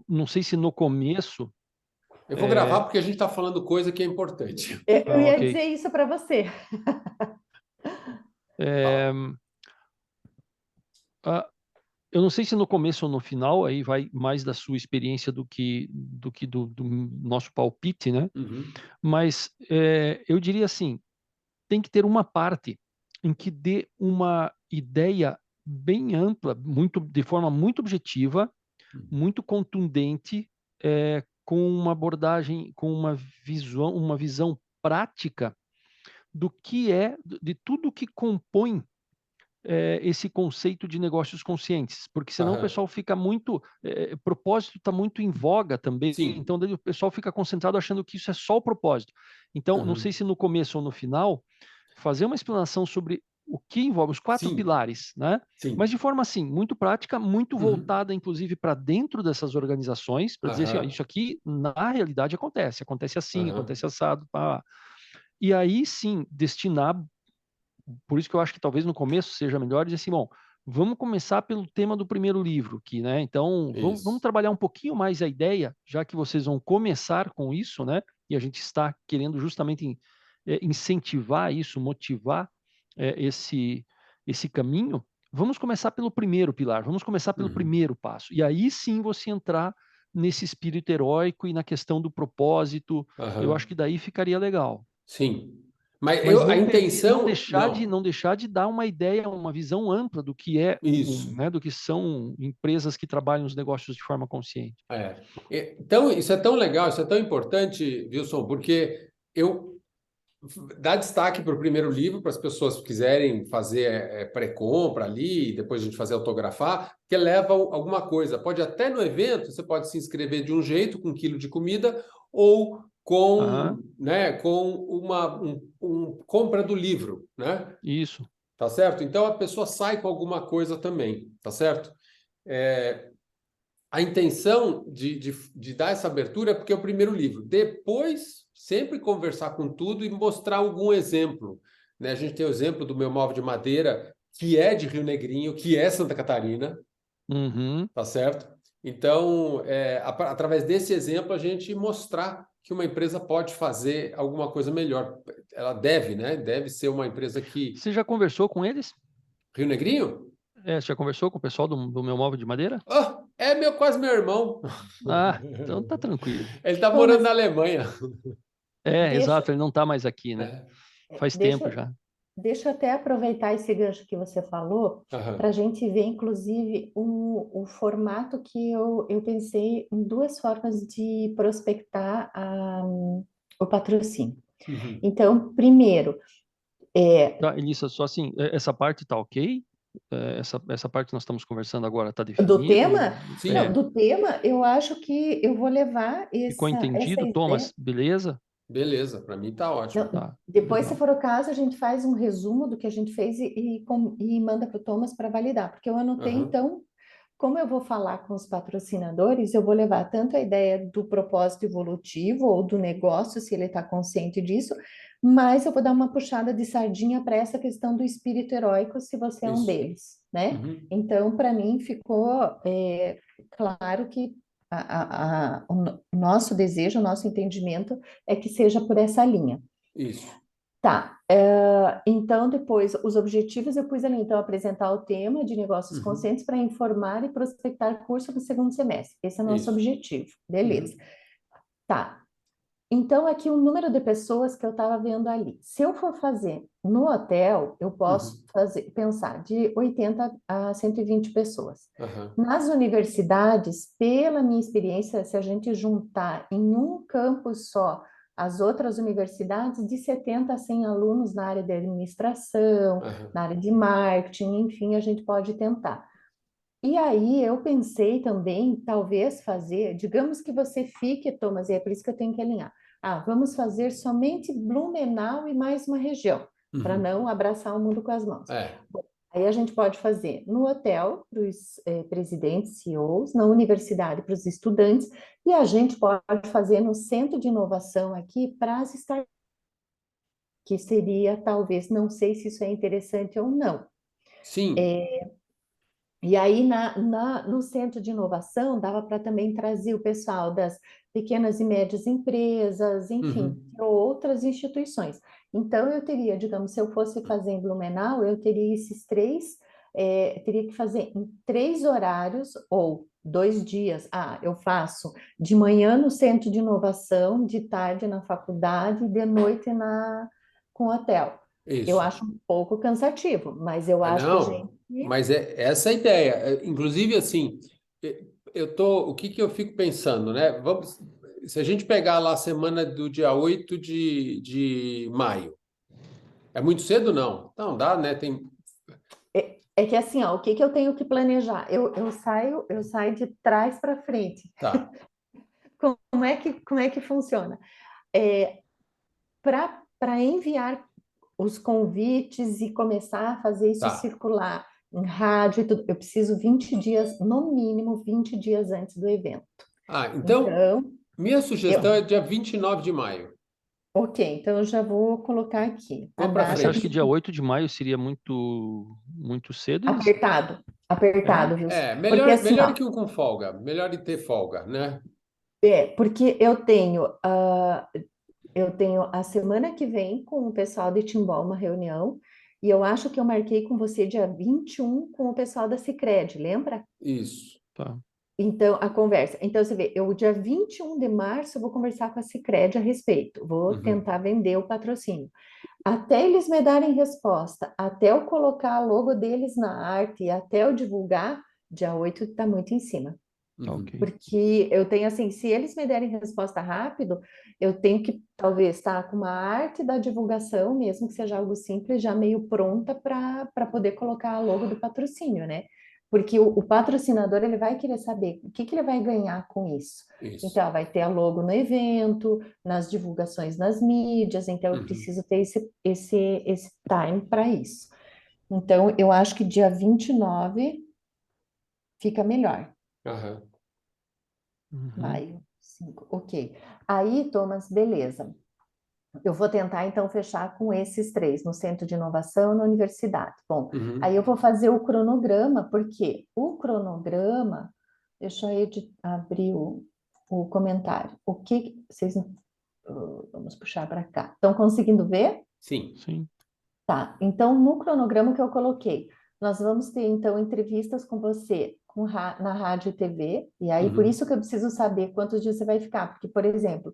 não sei se no começo... Eu vou gravar porque a gente está falando coisa que é importante. Eu ia ok. dizer isso para você. É, ah, eu não sei se no começo ou no final, aí vai mais da sua experiência do nosso palpite, né? Uhum. Mas eu diria assim, tem que ter uma parte em que dê uma ideia bem ampla, de forma muito objetiva, muito contundente, com uma abordagem, com uma visão prática do que de tudo que compõe esse conceito de negócios conscientes, porque senão o Aham. pessoal fica muito, propósito está muito em voga também, Sim. então daí o pessoal fica concentrado achando que isso é só o propósito. Então, não sei Uhum. se no começo ou no final, fazer uma explanação sobre o que envolve os 4 Sim. pilares, né? Mas Sim. de forma assim, muito prática, muito Uhum. voltada, inclusive, para dentro dessas organizações, para dizer assim, ó, Aham. isso aqui na realidade acontece assim, Aham. acontece assado, pá. E aí sim, destinar, por isso que eu acho que talvez no começo seja melhor dizer assim, bom, vamos começar pelo tema do primeiro livro aqui, né? Então, vamos Isso. trabalhar um pouquinho mais a ideia, já que vocês vão começar com isso, né? E a gente está querendo justamente incentivar isso, motivar esse caminho. Vamos começar pelo primeiro pilar, vamos começar pelo Uhum. primeiro passo. E aí sim você entrar nesse espírito heróico e na questão do propósito. Eu acho Aham. que daí ficaria legal. Sim. Mas Mas a não perder, intenção, não. não deixar de dar uma ideia, uma visão ampla do que é Isso. né, do que são empresas que trabalham os negócios de forma consciente. É. Então, isso é tão legal, isso é tão importante, Wilson, porque eu dá destaque para o primeiro livro, para as pessoas que quiserem fazer pré-compra ali, depois a gente fazer autografar, que leva alguma coisa. Pode até no evento, você pode se inscrever de um jeito, com 1 quilo de comida, ou Aham, com compra do livro, né? isso. Tá certo? Então a pessoa sai com alguma coisa também, tá certo? É, a intenção de dar essa abertura é porque é o primeiro livro. Depois, sempre conversar com tudo e mostrar algum exemplo. Né? A gente tem o exemplo do meu móvel de madeira, que é de Rio Negrinho, que é Santa Catarina, Uhum. tá certo? Então, através desse exemplo, a gente mostrar que uma empresa pode fazer alguma coisa melhor. Ela deve, né? Deve ser uma empresa que... Você já conversou com eles? Rio Negrinho? Você já conversou com o pessoal do meu móvel de madeira? Oh, quase meu irmão. Ah, então tá tranquilo. Ele está morando Thomas, na Alemanha. deixa, Exato, ele não está mais aqui, né? É. Faz tempo deixa, já. deixa eu até aproveitar esse gancho que você falou para a Aham. gente ver, inclusive, o formato que eu pensei em duas formas de prospectar o patrocínio. Uhum. Então, primeiro, é, Tá, Elissa, só assim, essa parte tá ok? Essa parte que nós estamos conversando agora tá do definido? tema, não, Sim, do tema, eu acho que eu vou levar Ficou essa entendido, ideia. Thomas? Beleza? beleza. Para mim tá ótimo. Não, Tá, depois, se legal. for o caso, a gente faz um resumo do que a gente fez e manda para o Thomas para validar, porque eu anotei, Aham. então, como eu vou falar com os patrocinadores, eu vou levar tanto a ideia do propósito evolutivo ou do negócio, se ele está consciente disso, mas eu vou dar uma puxada de sardinha para essa questão do espírito heróico, se você é um Isso. deles, né? Uhum. Então, para mim, ficou claro que o nosso desejo, o nosso entendimento é que seja por essa linha. Isso. Tá, então depois os objetivos eu pus ali, então apresentar o tema de negócios Uhum. conscientes para informar e prospectar curso no segundo semestre. Esse é o nosso Isso. objetivo, beleza. Uhum. Tá, então aqui o número de pessoas que eu estava vendo ali. Se eu for fazer no hotel, eu posso Uhum. pensar de 80 a 120 pessoas. Aham. Nas universidades, pela minha experiência, se a gente juntar em um campus só as outras universidades, de 70 a 100 alunos na área de administração, Aham. na área de marketing, enfim, a gente pode tentar. E aí eu pensei também, talvez fazer, digamos que você fique, Thomas, e é por isso que eu tenho que alinhar. Ah, vamos fazer somente Blumenau e mais uma região, para Uhum. não abraçar o mundo com as mãos. É. Aí a gente pode fazer no hotel para os presidentes, CEOs, na universidade para os estudantes, e a gente pode fazer no centro de inovação aqui para as startups, que seria talvez, não sei se isso é interessante ou não. Sim. E aí, no centro de inovação, dava para também trazer o pessoal das pequenas e médias empresas, enfim, Uhum. outras instituições. Então, eu teria, digamos, se eu fosse fazer em Blumenau, eu teria esses três, teria que fazer em 3 horários ou 2 dias. Ah, eu faço de manhã no centro de inovação, de tarde na faculdade, de noite com hotel. Eu Isso. acho um pouco cansativo, mas eu Ah, acho que a gente. não, mas é essa a ideia. Inclusive, assim, o que que eu fico pensando, né? Vamos, se a gente pegar lá a semana do dia 8 de maio, é muito cedo, não? Não, dá, né? Tem. É que assim, ó, o que que eu tenho que planejar? Eu saio de trás para frente. Tá, Como é que funciona? É, para enviar os convites e começar a fazer isso tá. circular em rádio e tudo, eu preciso 20 dias, no mínimo 20 dias antes do evento. Ah, então, Então, minha eu, sugestão é dia 29 de maio. ok, então eu já vou colocar aqui a Vamos para Mas você data acha que frente. dia 8 de maio seria muito cedo, Elisa? apertado, É? apertado, viu? Porque Melhor, assim, melhor ó, que um com folga. Melhor de ter folga, né? porque eu tenho a semana que vem com o pessoal de Timbó uma reunião, e eu acho que eu marquei com você dia 21 com o pessoal da Sicredi, lembra? Isso. Tá. Então, a conversa. Então, você vê, eu dia 21 de março eu vou conversar com a Sicredi a respeito, vou Uhum. tentar vender o patrocínio. Até eles me darem resposta, até eu colocar a logo deles na arte, até eu divulgar, dia 8 está muito em cima. Tá, Uhum. ok. Porque eu tenho assim, se eles me derem resposta rápido, eu tenho que talvez estar com uma arte da divulgação, mesmo que seja algo simples, já meio pronta para poder colocar a logo do patrocínio, né? Porque o patrocinador ele vai querer saber o que ele vai ganhar com isso. Isso. Então, vai ter a logo no evento, nas divulgações nas mídias, então eu Uhum. preciso ter esse time para isso. Então, eu acho que dia 29 fica melhor. Aham. Uhum. Maio, 5, ok. Aí, Thomas, beleza. Eu vou tentar então fechar com esses três, no centro de inovação e na universidade. Bom, aí Uhum. eu vou fazer o cronograma, porque o cronograma, deixa eu abrir o comentário. O que vocês. Vamos puxar para cá. Estão conseguindo ver? Sim. Sim. Tá, então no cronograma que eu coloquei, nós vamos ter então entrevistas com você na rádio e TV, e aí por Uhum. isso que eu preciso saber quantos dias você vai ficar, porque, por exemplo,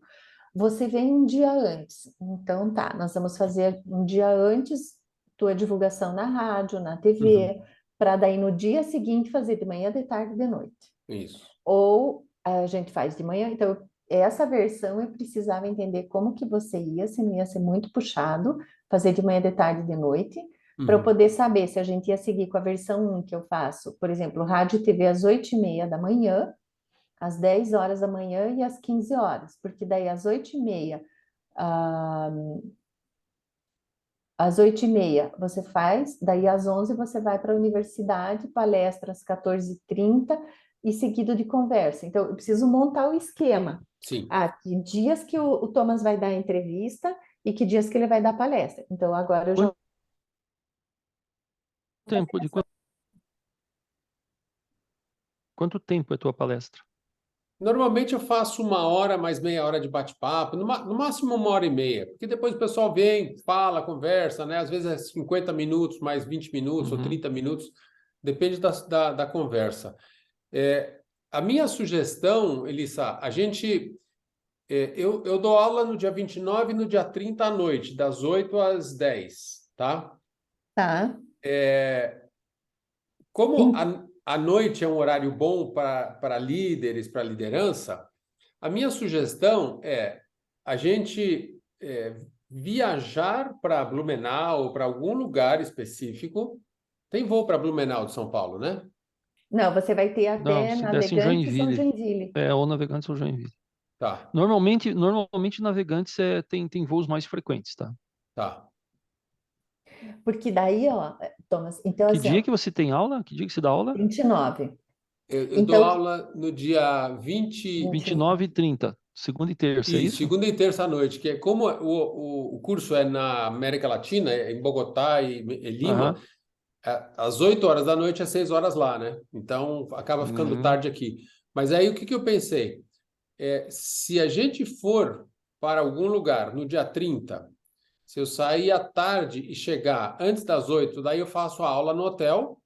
você vem um dia antes, então tá, nós vamos fazer um dia antes tua divulgação na rádio, na Uhum. TV, para daí no dia seguinte fazer de manhã, de tarde, de noite. Isso. Ou a gente faz de manhã, então essa versão eu precisava entender como que você ia, se não ia ser muito puxado, fazer de manhã, de tarde, de noite, para eu Uhum. poder saber se a gente ia seguir com a versão 1 que eu faço, por exemplo, rádio e TV às 8h30 da manhã, às 10 horas da manhã e às 15 horas, porque daí ah, às 8h30 você faz, daí às 11 você vai para a universidade, palestra às 14h30 e seguido de conversa. Então, eu preciso montar o esquema. Sim. Ah, que dias que o Thomas vai dar a entrevista e que dias que ele vai dar palestra. Então, agora eu já Quanto tempo, quanto tempo é a tua palestra? Normalmente eu faço 1 hora mais meia hora de bate-papo, no máximo 1 hora e meia, porque depois o pessoal vem, fala, conversa, né? Às vezes é 50 minutos, mais 20 minutos ou Uhum. 30 minutos, depende da conversa. A minha sugestão, Elissa, eu dou aula no dia 29 e no dia 30 à noite, das 8 às 10, tá? tá. Como Em- a noite é um horário bom para líderes, para liderança, a minha sugestão é a gente viajar para Blumenau ou para algum lugar específico. Tem voo para Blumenau de São Paulo, né? Não, você vai ter Não, até se desse em Navegantes e São Joinville. Joinville. É, ou Navegantes ou Joinville. Tá, Normalmente Navegantes tem voos mais frequentes, tá? tá. Porque daí, ó, Thomas, então Que assim, dia ó, que você tem aula? Que dia que você dá aula? 29. Eu dou Então, aula no dia 29 e 30, segunda e terça, é e isso? segunda e terça à noite, que é como o curso é na América Latina, é em Bogotá e Lima, Aham. às 8 horas da noite, às 6 horas lá, né? Então, acaba ficando tarde aqui. Mas aí, o que eu pensei? Se a gente for para algum lugar no dia 30, se eu sair à tarde e chegar antes das 8, daí eu faço a aula no hotel.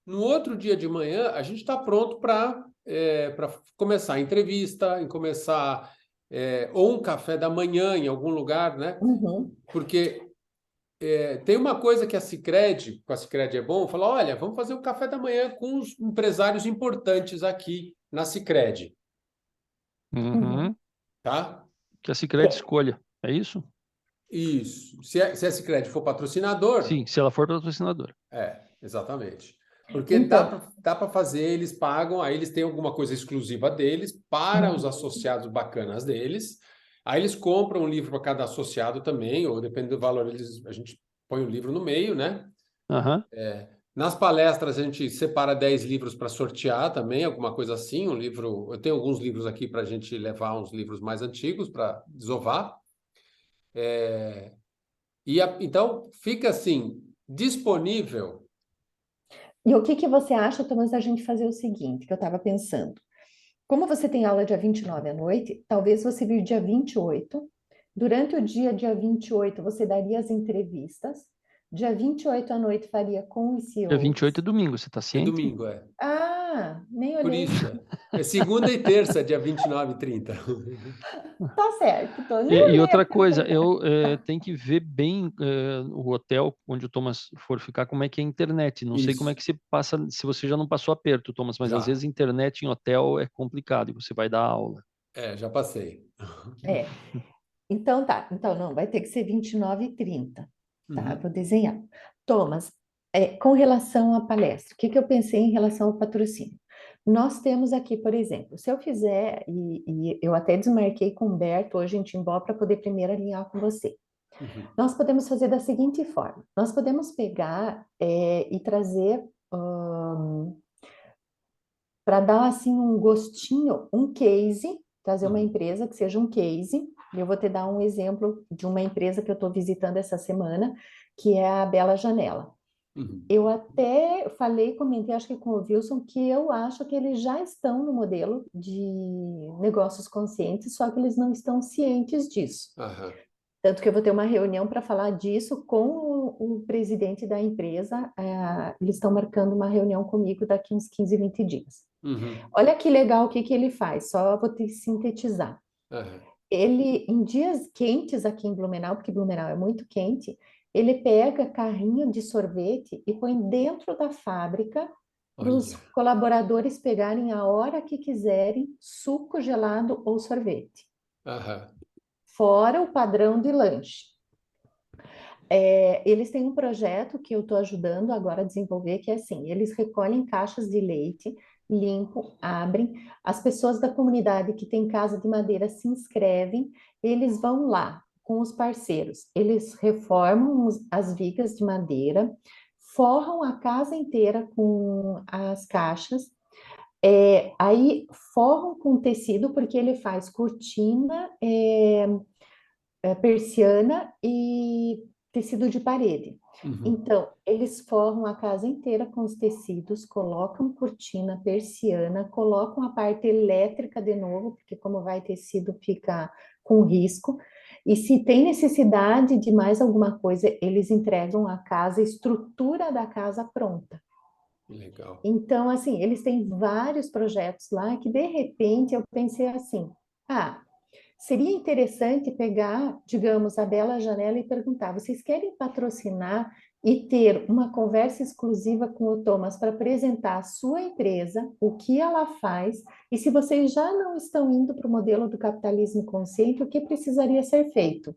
No outro dia de manhã, a gente está pronto para começar a entrevista, em começar ou um café da manhã em algum lugar, né? Uhum. Porque tem uma coisa que a Sicredi, com a Sicredi é bom, falar, olha, vamos fazer um café da manhã com os empresários importantes aqui na Sicredi, Uhum. tá? Que a Sicredi escolha, é isso? Isso. Se a Sicredi for patrocinador, Sim, se ela for patrocinadora. exatamente. Porque Então, dá para fazer, eles pagam, aí eles têm alguma coisa exclusiva deles para os associados bacanas deles. Aí eles compram um livro para cada associado também, ou dependendo do valor, a gente põe o livro no meio, né? Aham. Nas palestras, a gente separa 10 livros para sortear também, alguma coisa assim. Um livro, eu tenho alguns livros aqui para a gente levar uns livros mais antigos para desovar. Então, fica assim, disponível. e o que que você acha, Thomas, da gente fazer o seguinte, que eu estava pensando. Como você tem aula dia 29 à noite, talvez você vir dia 28. Durante o dia 28, você daria as entrevistas. Dia 28 à noite faria com os Dia 28 é CEOs. domingo, você está É ciente? domingo, é. Ah, nem Por olhei. isso, é. É segunda e terça, dia 29 e 30. Tá certo, então nem E olhei a outra coisa, programação. eu tenho que ver bem o hotel onde o Thomas for ficar, como é que é a internet. Não sei como é Isso, que se passa, se você já não passou aperto, Thomas, mas às já. vezes internet em hotel é complicado e você vai dar aula. Já passei. É, então tá. Então não, vai ter que ser 29 e 30. Tá, Uhum, vou desenhar. Thomas, com relação à palestra, o que que eu pensei em relação ao patrocínio? Nós temos aqui, por exemplo, se eu fizer, e eu até desmarquei com o Humberto hoje em Timbó para poder primeiro alinhar com você. uhum, Nós podemos fazer da seguinte forma: nós podemos pegar e trazer para dar assim um gostinho, um case, trazer uma uhum, empresa que seja um case. Eu vou te dar um exemplo de uma empresa que eu estou visitando essa semana, que é a Bela Janela. uhum. Eu até falei, comentei, acho que com o Wilson, que eu acho que eles já estão no modelo de negócios conscientes, só que eles não estão cientes disso. Aham, Tanto que eu vou ter uma reunião para falar disso com o presidente da empresa. Eles estão marcando uma reunião comigo daqui uns 15, 20 dias. uhum, Olha que legal o que que ele faz, só vou te sintetizar. aham. Ele, em dias quentes aqui em Blumenau, porque Blumenau é muito quente, ele pega carrinho de sorvete e põe dentro da fábrica para os Olha, colaboradores pegarem a hora que quiserem suco gelado ou sorvete, aham, fora o padrão de lanche. Eles têm um projeto que eu estou ajudando agora a desenvolver, que é assim, eles recolhem caixas de leite, limpam, abrem, as pessoas da comunidade que tem casa de madeira se inscrevem, eles vão lá com os parceiros, eles reformam as vigas de madeira, forram a casa inteira com as caixas, aí forram com tecido, porque ele faz cortina, persiana e tecido de parede. uhum, Então, eles forram a casa inteira com os tecidos, colocam cortina, persiana, colocam a parte elétrica de novo, porque como vai tecido fica com risco. E se tem necessidade de mais alguma coisa, eles entregam a casa, a estrutura da casa pronta. legal. Então, assim, eles têm vários projetos lá que, de repente, eu pensei assim, ah, seria interessante pegar, digamos, a Bela Janela e perguntar: vocês querem patrocinar e ter uma conversa exclusiva com o Thomas para apresentar a sua empresa, o que ela faz, e se vocês já não estão indo para o modelo do capitalismo consciente, o que precisaria ser feito?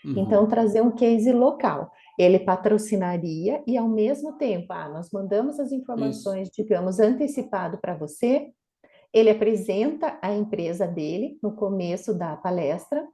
Então, Uhum, trazer um case local. Ele patrocinaria e, ao mesmo tempo, nós mandamos as isso. informações, digamos, antecipado para você, ele apresenta a empresa dele no começo da palestra.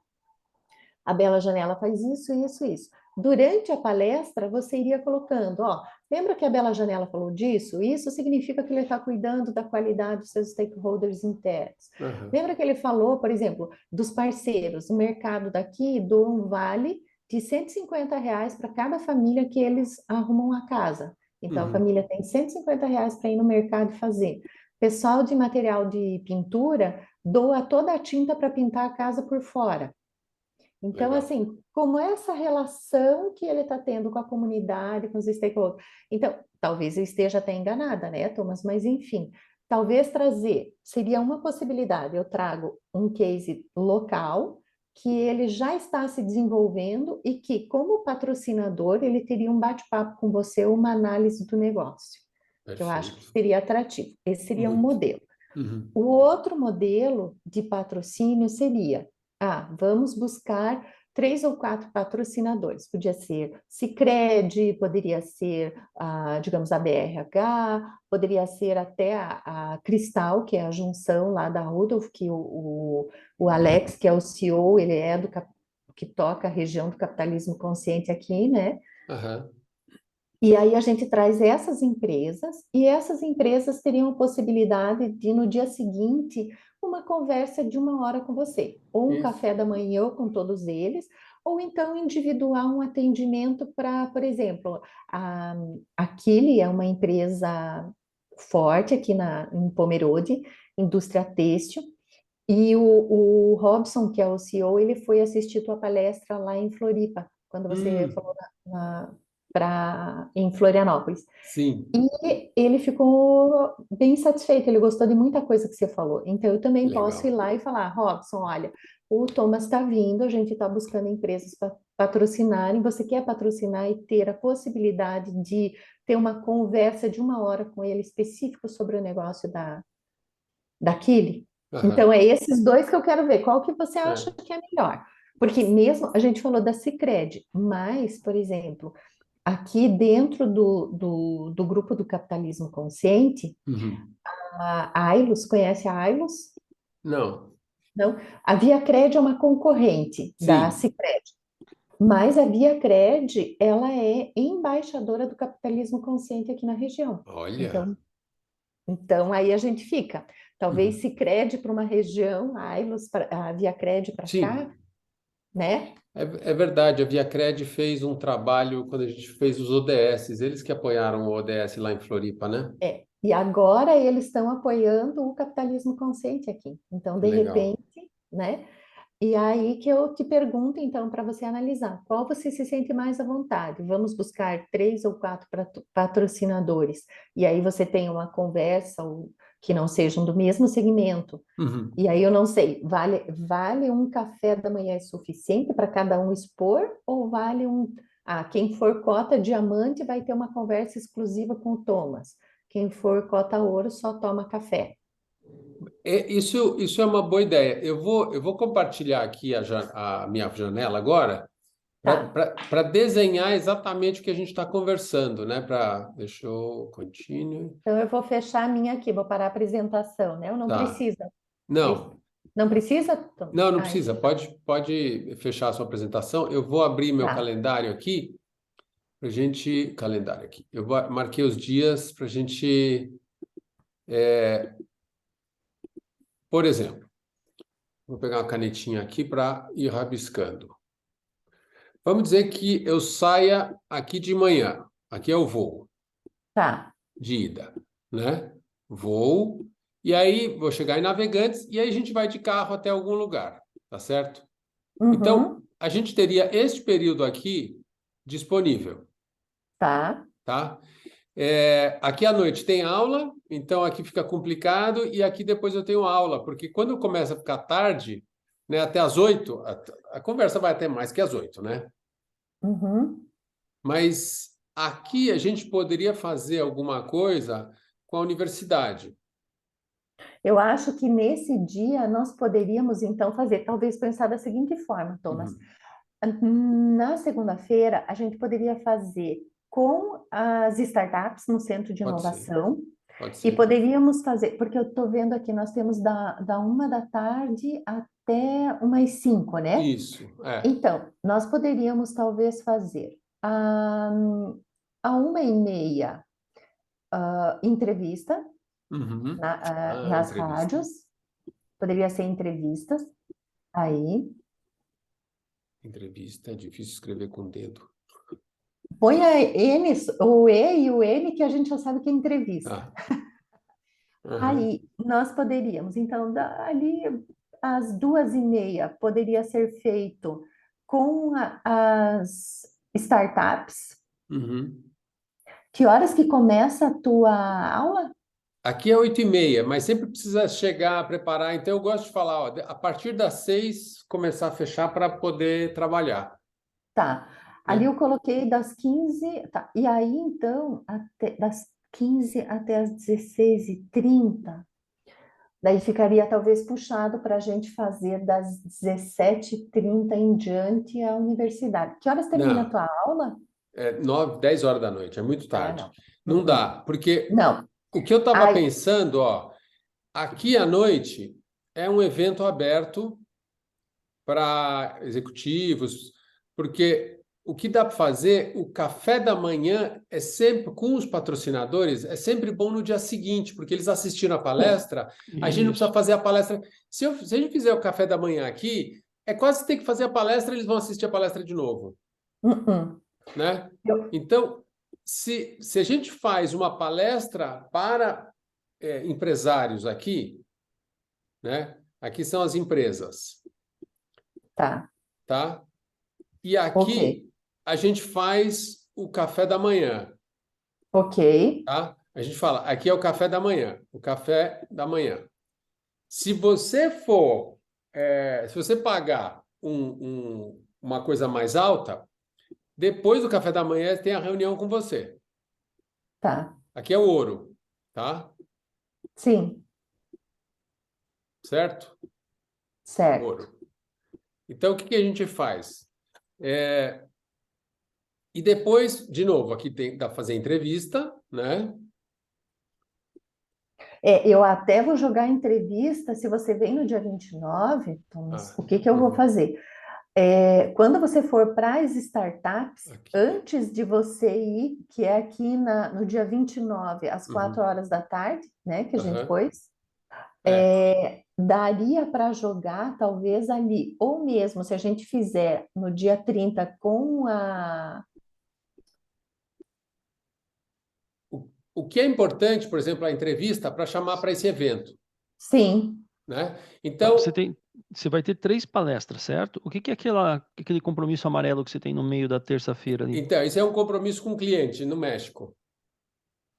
A Bela Janela faz isso, isso, isso. Durante a palestra, você iria colocando, lembra que a Bela Janela falou disso? Isso significa que ele está cuidando da qualidade dos seus stakeholders internos. Aham, Lembra que ele falou, por exemplo, dos parceiros, o mercado daqui doa um vale de R$ 150 para cada família que eles arrumam a casa. Então, a família tem R$ 150 para ir no mercado e fazer. Pessoal de material de pintura doa toda a tinta para pintar a casa por fora. Então, Legal. assim, como essa relação que ele está tendo com a comunidade, com os stakeholders. Então, talvez eu esteja até enganada, né, Thomas? Mas, enfim, talvez trazer, seria uma possibilidade. Eu trago um case local que ele já está se desenvolvendo e que, como patrocinador, ele teria um bate-papo com você, uma análise do negócio, que eu acho que Perfeito. seria atrativo. Esse seria um Muito. modelo. O outro modelo de patrocínio seria, vamos buscar 3 ou 4 patrocinadores. Podia ser Sicredi, poderia ser, digamos, a BRH, poderia ser até a Cristal, que é a junção lá da Rudolph, que o Alex, que é o CEO, ele é que toca a região do capitalismo consciente aqui, né? Aham. E aí a gente traz essas empresas, e essas empresas teriam a possibilidade de, no dia seguinte, uma conversa de 1 hora com você, ou um Isso. café da manhã com todos eles, ou então individual um atendimento para, por exemplo, a Kili é uma empresa forte aqui em Pomerode, indústria têxtil, e o Robson, que é o CEO, ele foi assistir tua palestra lá em Floripa, quando você Hum, falou em Florianópolis. sim, E ele ficou bem satisfeito, ele gostou de muita coisa que você falou. Então, eu também posso ir legal. lá e falar, Robson, olha, o Thomas está vindo, a gente está buscando empresas para patrocinarem, você quer patrocinar e ter a possibilidade de ter uma conversa de 1 hora com ele específico sobre o negócio daquele. Então, Aham. é esses dois que eu quero ver. Qual que você acha É. que é melhor? Porque mesmo a gente falou da Sicredi, mas, por exemplo, aqui dentro do grupo do capitalismo consciente, Uhum. a Ailos, conhece a Ailos? Não, Não? A ViaCred é uma concorrente da sim, Sicredi, mas a ViaCred, ela é embaixadora do capitalismo consciente aqui na região. olha. Então, aí a gente fica. Talvez Uhum. Sicredi para uma região, a ViaCred para cá, Sim, né? é verdade. A ViaCred fez um trabalho quando a gente fez os ODSs, eles que apoiaram o ODS lá em Floripa, né? É. E agora eles estão apoiando o capitalismo consciente aqui. Então, Que de legal. repente, né? E aí que eu te pergunto, então, para você analisar, qual você se sente mais à vontade? Vamos buscar 3 ou 4 patrocinadores. E aí você tem uma conversa que não sejam do mesmo segmento. Uhum. E aí eu não sei, vale um café da manhã é suficiente para cada um expor? Ou vale quem for cota diamante vai ter uma conversa exclusiva com o Thomas. Quem for cota ouro só toma café. Isso é uma boa ideia. Eu vou compartilhar aqui a minha janela agora Tá. para desenhar exatamente o que a gente está conversando, né? Deixa eu continue. Então eu vou fechar a minha aqui, vou parar a apresentação, né? Eu não Tá. precisa. Não, Não precisa, Thomas? não Ai, precisa. Pode fechar a sua apresentação. Eu vou abrir meu tá. calendário aqui para gente. Calendário aqui. Marquei os dias para gente. Por exemplo, vou pegar uma canetinha aqui para ir rabiscando. Vamos dizer que eu saia aqui de manhã. Aqui é o voo Tá. de ida, né? Voo. E aí vou chegar em Navegantes e aí a gente vai de carro até algum lugar, tá certo? Então, Uhum. a gente teria este período aqui disponível, Tá. tá? Aqui à noite tem aula, então aqui fica complicado, e aqui depois eu tenho aula, porque quando começa a ficar tarde, né, até às 8, a conversa vai até mais que às 8, né? Uhum. Mas aqui a gente poderia fazer alguma coisa com a universidade. Eu acho que nesse dia nós poderíamos então fazer, talvez pensar da seguinte forma, Thomas. Uhum. Na segunda-feira, a gente poderia fazer com as startups no centro de Pode ser, inovação pode e ser. poderíamos fazer, porque eu estou vendo aqui, nós temos da 1 da tarde até umas 5, né? Isso, é. Então, nós poderíamos talvez fazer a 1h30 entrevista Uhum. nas Entrevista. rádios, poderia ser entrevistas aí. Entrevista, é difícil escrever com o dedo. Põe a N, o E e o N, que a gente já sabe que é entrevista. Tá. Aham. Aí, nós poderíamos, então, ali às 2h30, poderia ser feito com as startups. Uhum. Que horas que começa a tua aula? Aqui é 8h30, mas sempre precisa chegar, preparar. Então, eu gosto de falar, ó, a partir das 6, começar a fechar para poder trabalhar, Tá. Ali né? eu coloquei das 15, tá. E aí, então, das 15 até as 16h30, daí ficaria talvez puxado para a gente fazer das 17h30 em diante a universidade. Que horas termina a Não, tua aula? é 9, 10 horas da noite, é muito É, tarde. não. Não Uh-uh. dá, porque Não. o que eu estava Aí, pensando, ó, aqui à noite é um evento aberto para executivos, porque o que dá para fazer, o café da manhã é sempre, com os patrocinadores, é sempre bom no dia seguinte, porque eles assistiram a sim. palestra, a gente não precisa Isso. fazer a palestra. Se a gente fizer o café da manhã aqui, é quase ter que fazer a palestra, eles vão assistir a palestra de novo, Uh-uh. né? Eu- Então, se a gente faz uma palestra para empresários aqui, né? Aqui são as empresas, Tá. tá? E Ok. aqui a gente faz o café da manhã, Ok. tá? A gente fala, aqui é o café da manhã, o café da manhã. Se você for, se você pagar uma coisa mais alta, depois do café da manhã tem a reunião com você. Tá. Aqui é o ouro, tá? Sim. Certo? Certo. Ouro. Então, o que que a gente faz? E depois, de novo, aqui tem dá pra fazer entrevista, né? Eu até vou jogar a entrevista, se você vem no dia 29, Thomas, Ah, o que que eu vou uhum, fazer? Quando você for para as startups, aqui. antes de você ir, que é aqui no dia 29, às 4 Uhum, horas da tarde, né, que a gente aham. pôs, É. daria para jogar talvez ali, ou mesmo se a gente fizer no dia 30 com a... O que é importante, por exemplo, a entrevista para chamar para esse evento, Sim. né? Tá, Então, você vai ter 3 palestras, certo? O que que é aquele compromisso amarelo que você tem no meio da terça-feira ali? então, isso é um compromisso com o cliente no México.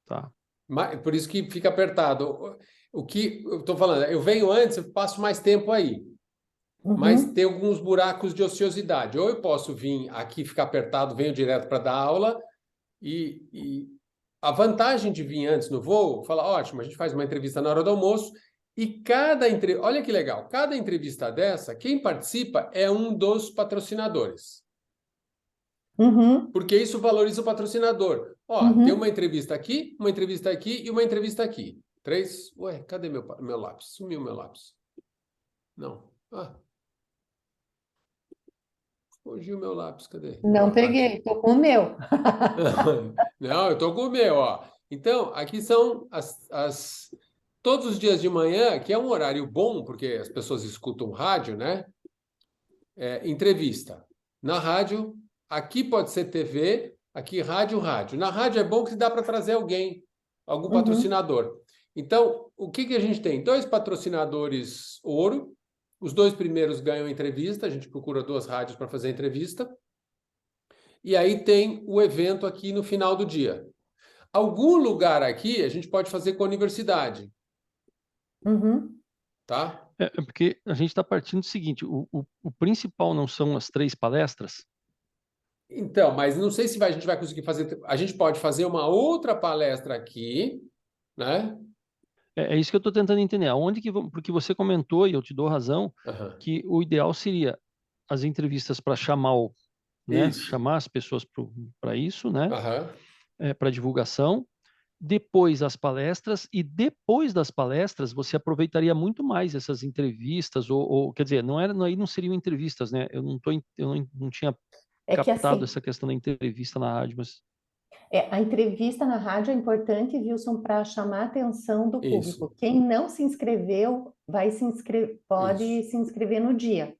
Tá. Por isso que fica apertado. O que eu estou falando, eu venho antes, eu passo mais tempo aí, mas Uhum. tem alguns buracos de ociosidade. Ou eu posso vir aqui ficar apertado, venho direto para dar aula, e a vantagem de vir antes no voo, falar, ótimo, a gente faz uma entrevista na hora do almoço, e olha que legal, cada entrevista dessa, quem participa é um dos patrocinadores. Uhum. Porque isso valoriza o patrocinador. Ó, tem uma Uhum. entrevista aqui, uma entrevista aqui e uma entrevista aqui. 3. Ué, cadê meu lápis? Sumiu meu lápis. Não. Ah, fugiu meu lápis, cadê? Não Tá aqui. peguei, tô com o meu. Não, eu tô com o meu, ó. Então, aqui são todos os dias de manhã, que é um horário bom, porque as pessoas escutam rádio, né? Entrevista. Na rádio, aqui pode ser TV, aqui rádio, rádio. Na rádio é bom que dá para trazer alguém, algum Uhum. patrocinador. Então, o que que a gente tem? 2 patrocinadores ouro, os 2 primeiros ganham entrevista, a gente procura 2 rádios para fazer entrevista, e aí tem o evento aqui no final do dia. Algum lugar aqui a gente pode fazer com a universidade, Uhum. tá? É porque a gente está partindo do seguinte: o principal não são as 3 palestras. Então, mas não sei se a gente vai conseguir fazer. A gente pode fazer uma outra palestra aqui, né? É isso que eu estou tentando entender. Aonde que porque você comentou, e eu te dou razão, Aham. que o ideal seria as entrevistas para Isso. chamar as pessoas para isso, né? Aham. Para divulgação. Depois as palestras, e depois das palestras você aproveitaria muito mais essas entrevistas, quer dizer, aí não seriam entrevistas, né? Eu não tinha É que captado assim, essa questão da entrevista na rádio, mas a entrevista na rádio é importante, Wilson, para chamar a atenção do Isso. público. Quem não se inscreveu, pode Isso. se inscrever no dia.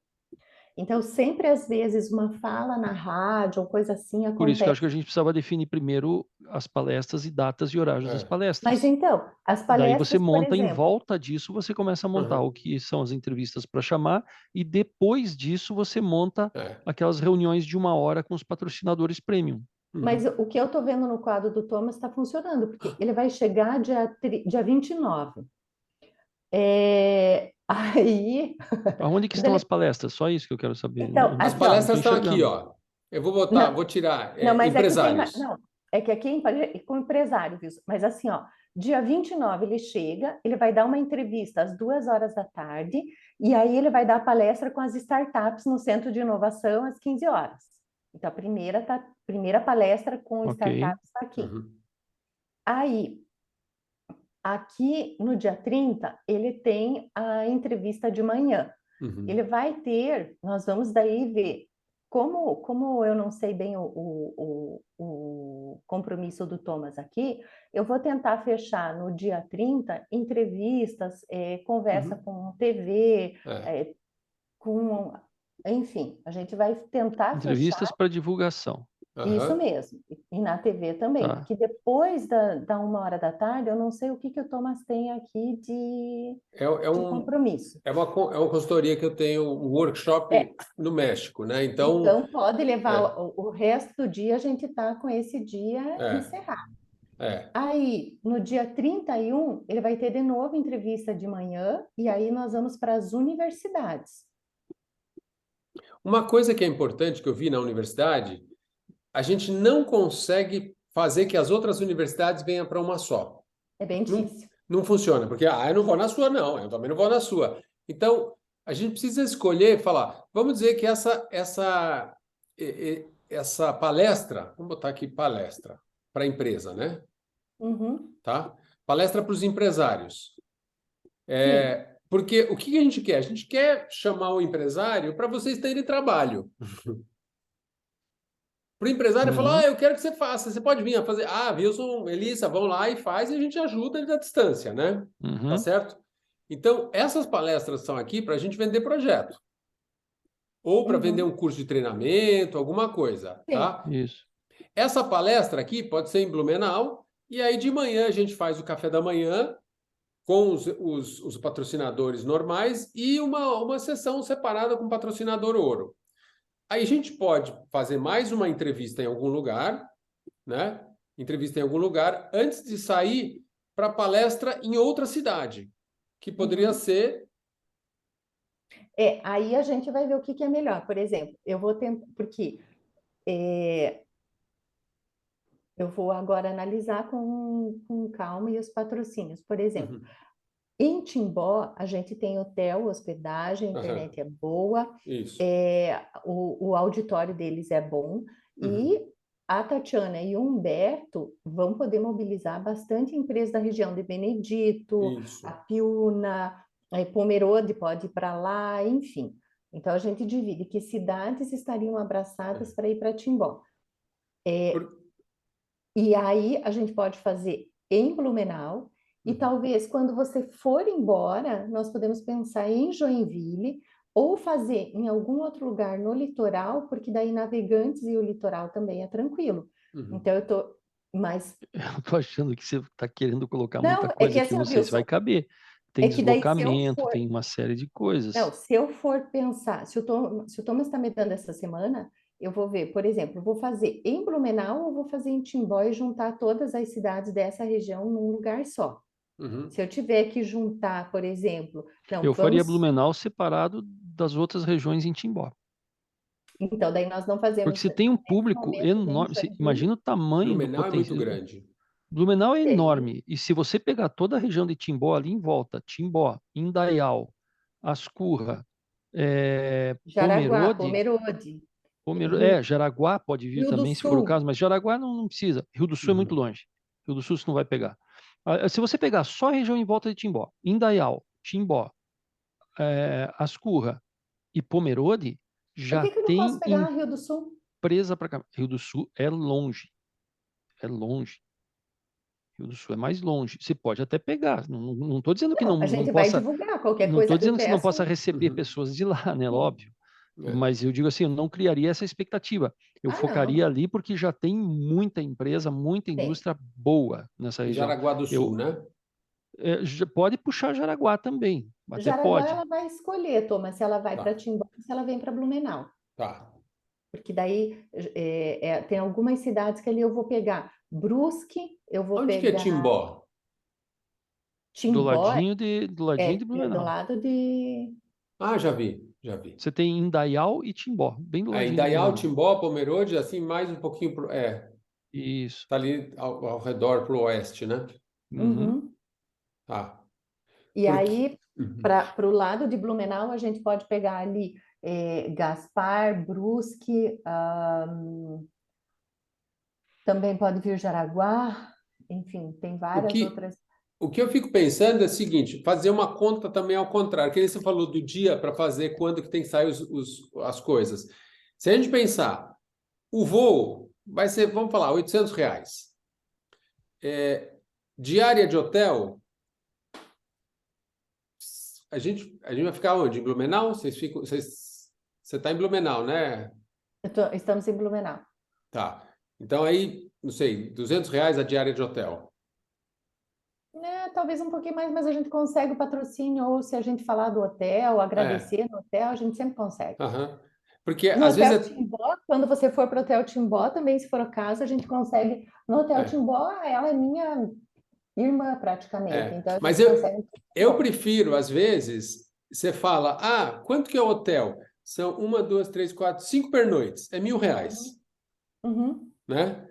Então, sempre às vezes uma fala na rádio ou coisa assim Por isso que eu acho acontece. que a gente precisava definir primeiro as palestras e datas e horários das É. Mas palestras. então, as Daí você palestras, por monta em exemplo, volta disso, você começa a montar Uhum. o que são as entrevistas para chamar, e depois disso você monta É. aquelas reuniões de 1 hora com os patrocinadores premium. mas Uhum. o que eu estou vendo no quadro do Thomas está funcionando, porque ele vai chegar dia 29. Aí, Aonde que quando estão as ele... palestras? Só isso que eu quero saber. Então, As aqui, ó. Não estou palestras estão aqui, enxergando. ó. Eu vou botar, Não, vou tirar não, mas é que tem... empresários. Não, é que aqui é com empresário, viu? Mas assim, ó, dia 29 ele chega, ele vai dar uma entrevista às 2 horas da tarde, e aí ele vai dar a palestra com as startups no Centro de Inovação às 15 horas. Então, primeira palestra com Ok. startups está aqui. Uhum. Aí, aqui no dia 30, ele tem a entrevista de manhã. Uhum. Ele vai ter, nós vamos daí ver, como eu não sei bem o compromisso do Thomas aqui, eu vou tentar fechar no dia 30 entrevistas, conversa Uhum. com TV, É. com, enfim, a gente vai tentar fechar. Entrevistas para divulgação. Isso Aham. mesmo, e na TV também, Tá. porque depois da 1 hora da tarde, eu não sei o que que o Thomas tem aqui É de um, compromisso. é uma consultoria que eu tenho, um É, workshop no México, né? Então, então pode levar é, o resto do dia, a gente está com esse dia é, encerrado. é. Aí, no dia 31 ele vai ter de novo entrevista de manhã, e aí nós vamos para as universidades. Uma coisa que é importante que eu vi na universidade, a gente não consegue fazer que as outras universidades venham para uma só. É bem Não, difícil. não funciona, porque eu não vou na sua, não, eu também não vou na sua. Então, a gente precisa escolher, falar, vamos dizer que essa palestra, vamos botar aqui palestra para a empresa, né? Uhum, Tá? Palestra para os empresários. sim. Porque o que a gente quer? A gente quer chamar o empresário para vocês terem trabalho. Para o empresário falar, Uhum. eu quero que você faça, você pode vir a fazer. Wilson, Melissa, vão lá e faz e a gente ajuda ele à distância, né? Tá Uhum. certo? Então, essas palestras são aqui para a gente vender projeto. Ou para vender Uhum, um curso de treinamento, alguma coisa, sim. tá? Isso. Essa palestra aqui pode ser em Blumenau, e aí de manhã a gente faz o café da manhã com os patrocinadores normais e uma sessão separada com patrocinador ouro. Aí a gente pode fazer mais uma entrevista em algum lugar, né? Entrevista em algum lugar antes de sair para palestra em outra cidade, que poderia Uhum. ser. Aí a gente vai ver o que que é melhor. Por exemplo, eu vou tentar, porque é, eu vou agora analisar com calma e os patrocínios. Por exemplo, Uhum. em Timbó, a gente tem hotel, hospedagem, a Aham. internet é boa, Isso. o auditório deles é bom, Uhum. e a Tatiana e o Humberto vão poder mobilizar bastante empresas da região de Benedito, a Isso. Piúna, a Pomerode pode ir para lá, enfim. Então, a gente divide que cidades estariam abraçadas É. para ir para Timbó. Por- E aí a gente pode fazer em Blumenau, e Uhum. talvez quando você for embora, nós podemos pensar em Joinville ou fazer em algum outro lugar no litoral, porque daí Navegantes e o litoral também é tranquilo. Uhum. Então eu tô mais Eu tô achando que você está querendo colocar muita não, é coisa que aqui, assim, não ó, sei se vai Wilson, caber. Tem é que daí se eu deslocamento, for tem uma série de não, coisas. se eu for pensar, se o Thomas está me dando essa semana, eu vou ver, por exemplo, vou fazer em Blumenau ou vou fazer em Timbó e juntar todas as cidades dessa região num lugar só. Uhum. Se eu tiver que juntar, por exemplo, não, Eu faria vamos. Blumenau separado das outras regiões em Timbó. Então, daí nós não Porque fazemos você tem um nesse público momento nem enorme. Joinville. Imagina o tamanho do Blumenau é muito potencial. grande. Blumenau é Sei. enorme. E se você pegar toda a região de Timbó ali em volta, Timbó, Indaial, Ascurra, Jaraguá, Pomerode, Pomerode, Pomerode, Jaraguá pode vir Rio do também, se for o Sul. caso, mas Jaraguá não precisa. Rio do Sul é muito Uhum. longe. Rio do Sul você não vai pegar. Se você pegar só a região em volta de Timbó, Indaial, Timbó, Ascurra e Pomerode, Por já que que eu não posso tem pegar Rio do Sul? empresa para cá. Rio do Sul é longe. É longe. Rio do Sul é mais longe. Você pode até pegar. Não estou dizendo que Não, a não gente vai possa. divulgar qualquer Não coisa. estou Eu dizendo que você não possa peço. receber Uhum. pessoas de lá, né? Sim. Óbvio. Mas eu digo assim, eu não criaria essa expectativa. Eu focaria Não, ali porque já tem muita empresa, muita tem. indústria boa nessa Em região. Jaraguá do Sul, Eu, né? pode puxar Jaraguá também, até Jaraguá pode. ela vai escolher, Thomas, se ela vai para Tá, Timbó ou se ela vem para Blumenau. tá. Porque daí tem algumas cidades que ali eu vou pegar Brusque, eu vou Onde que é pegar Timbó? Timbó, Do ladinho de é do Blumenau. lado de... Ah, já vi, já vi. Você tem Indaial e Timbó, bem do É, ladinho de Indaial, Blumenau. Timbó, Pomerode, assim, mais um pouquinho Isso. tá ali ao redor pro oeste, né? Uhum. Uhum. Tá. E Porque... aí, Uhum. para o lado de Blumenau, a gente pode pegar ali Gaspar, Brusque, também pode vir Jaraguá, enfim, tem O várias que, outras. o que eu fico pensando é o seguinte, fazer uma conta também ao contrário, que nem você falou do dia para fazer quando que tem que sair as coisas. Se a gente pensar, o voo vai ser, vamos falar, R$ 800. Diária de hotel, a gente vai ficar onde? Em Blumenau? Você está em Blumenau, né? Estamos em Blumenau. Tá. Então aí, não sei, R$ 200 a diária de hotel. Talvez um pouquinho mais, mas a gente consegue o patrocínio, ou se a gente falar do hotel, É. agradecer no hotel, a gente sempre consegue. Aham. Porque No às vezes Hotel Timbó, quando você for para o Hotel Timbó, também, se for o caso, a gente consegue. No Hotel é, Timbó, ela é minha irmã praticamente, então a Mas gente consegue um preço eu bom. prefiro, às vezes, você fala, quanto que é o hotel? São uma, duas, três, quatro, 5 pernoites, é R$ 1.000, Uhum. né?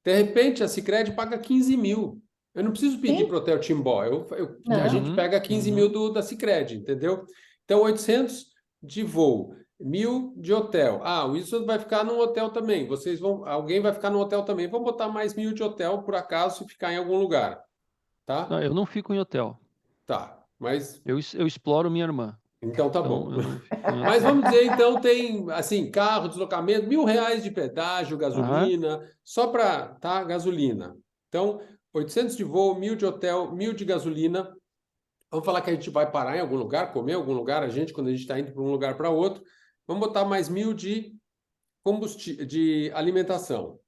De repente, a Sicredi paga 15 mil. Eu não preciso pedir Sim? para o Hotel Timbó, a gente Não. Uhum. pega 15 mil Uhum. da Sicredi, entendeu? Então, 800 de voo, 1.000 de hotel. O Wilson vai ficar num hotel também. Alguém vai ficar no hotel também. Vamos botar mais 1.000 de hotel, por acaso, se ficar em algum lugar, tá? Não, eu não fico em hotel. Tá, mas Eu exploro minha irmã. então tá Então, bom. eu não fico em Mas hotel. vamos dizer, então, tem assim, carro, deslocamento, R$ 1.000 de pedágio, Aham. gasolina, só para, tá, gasolina. Então, 800 de voo, 1.000 de hotel, 1.000 de gasolina. Vamos falar que a gente vai parar em algum lugar, comer em algum lugar, quando a gente está indo para um lugar para outro, vamos botar mais 1.000 de combustível, de alimentação,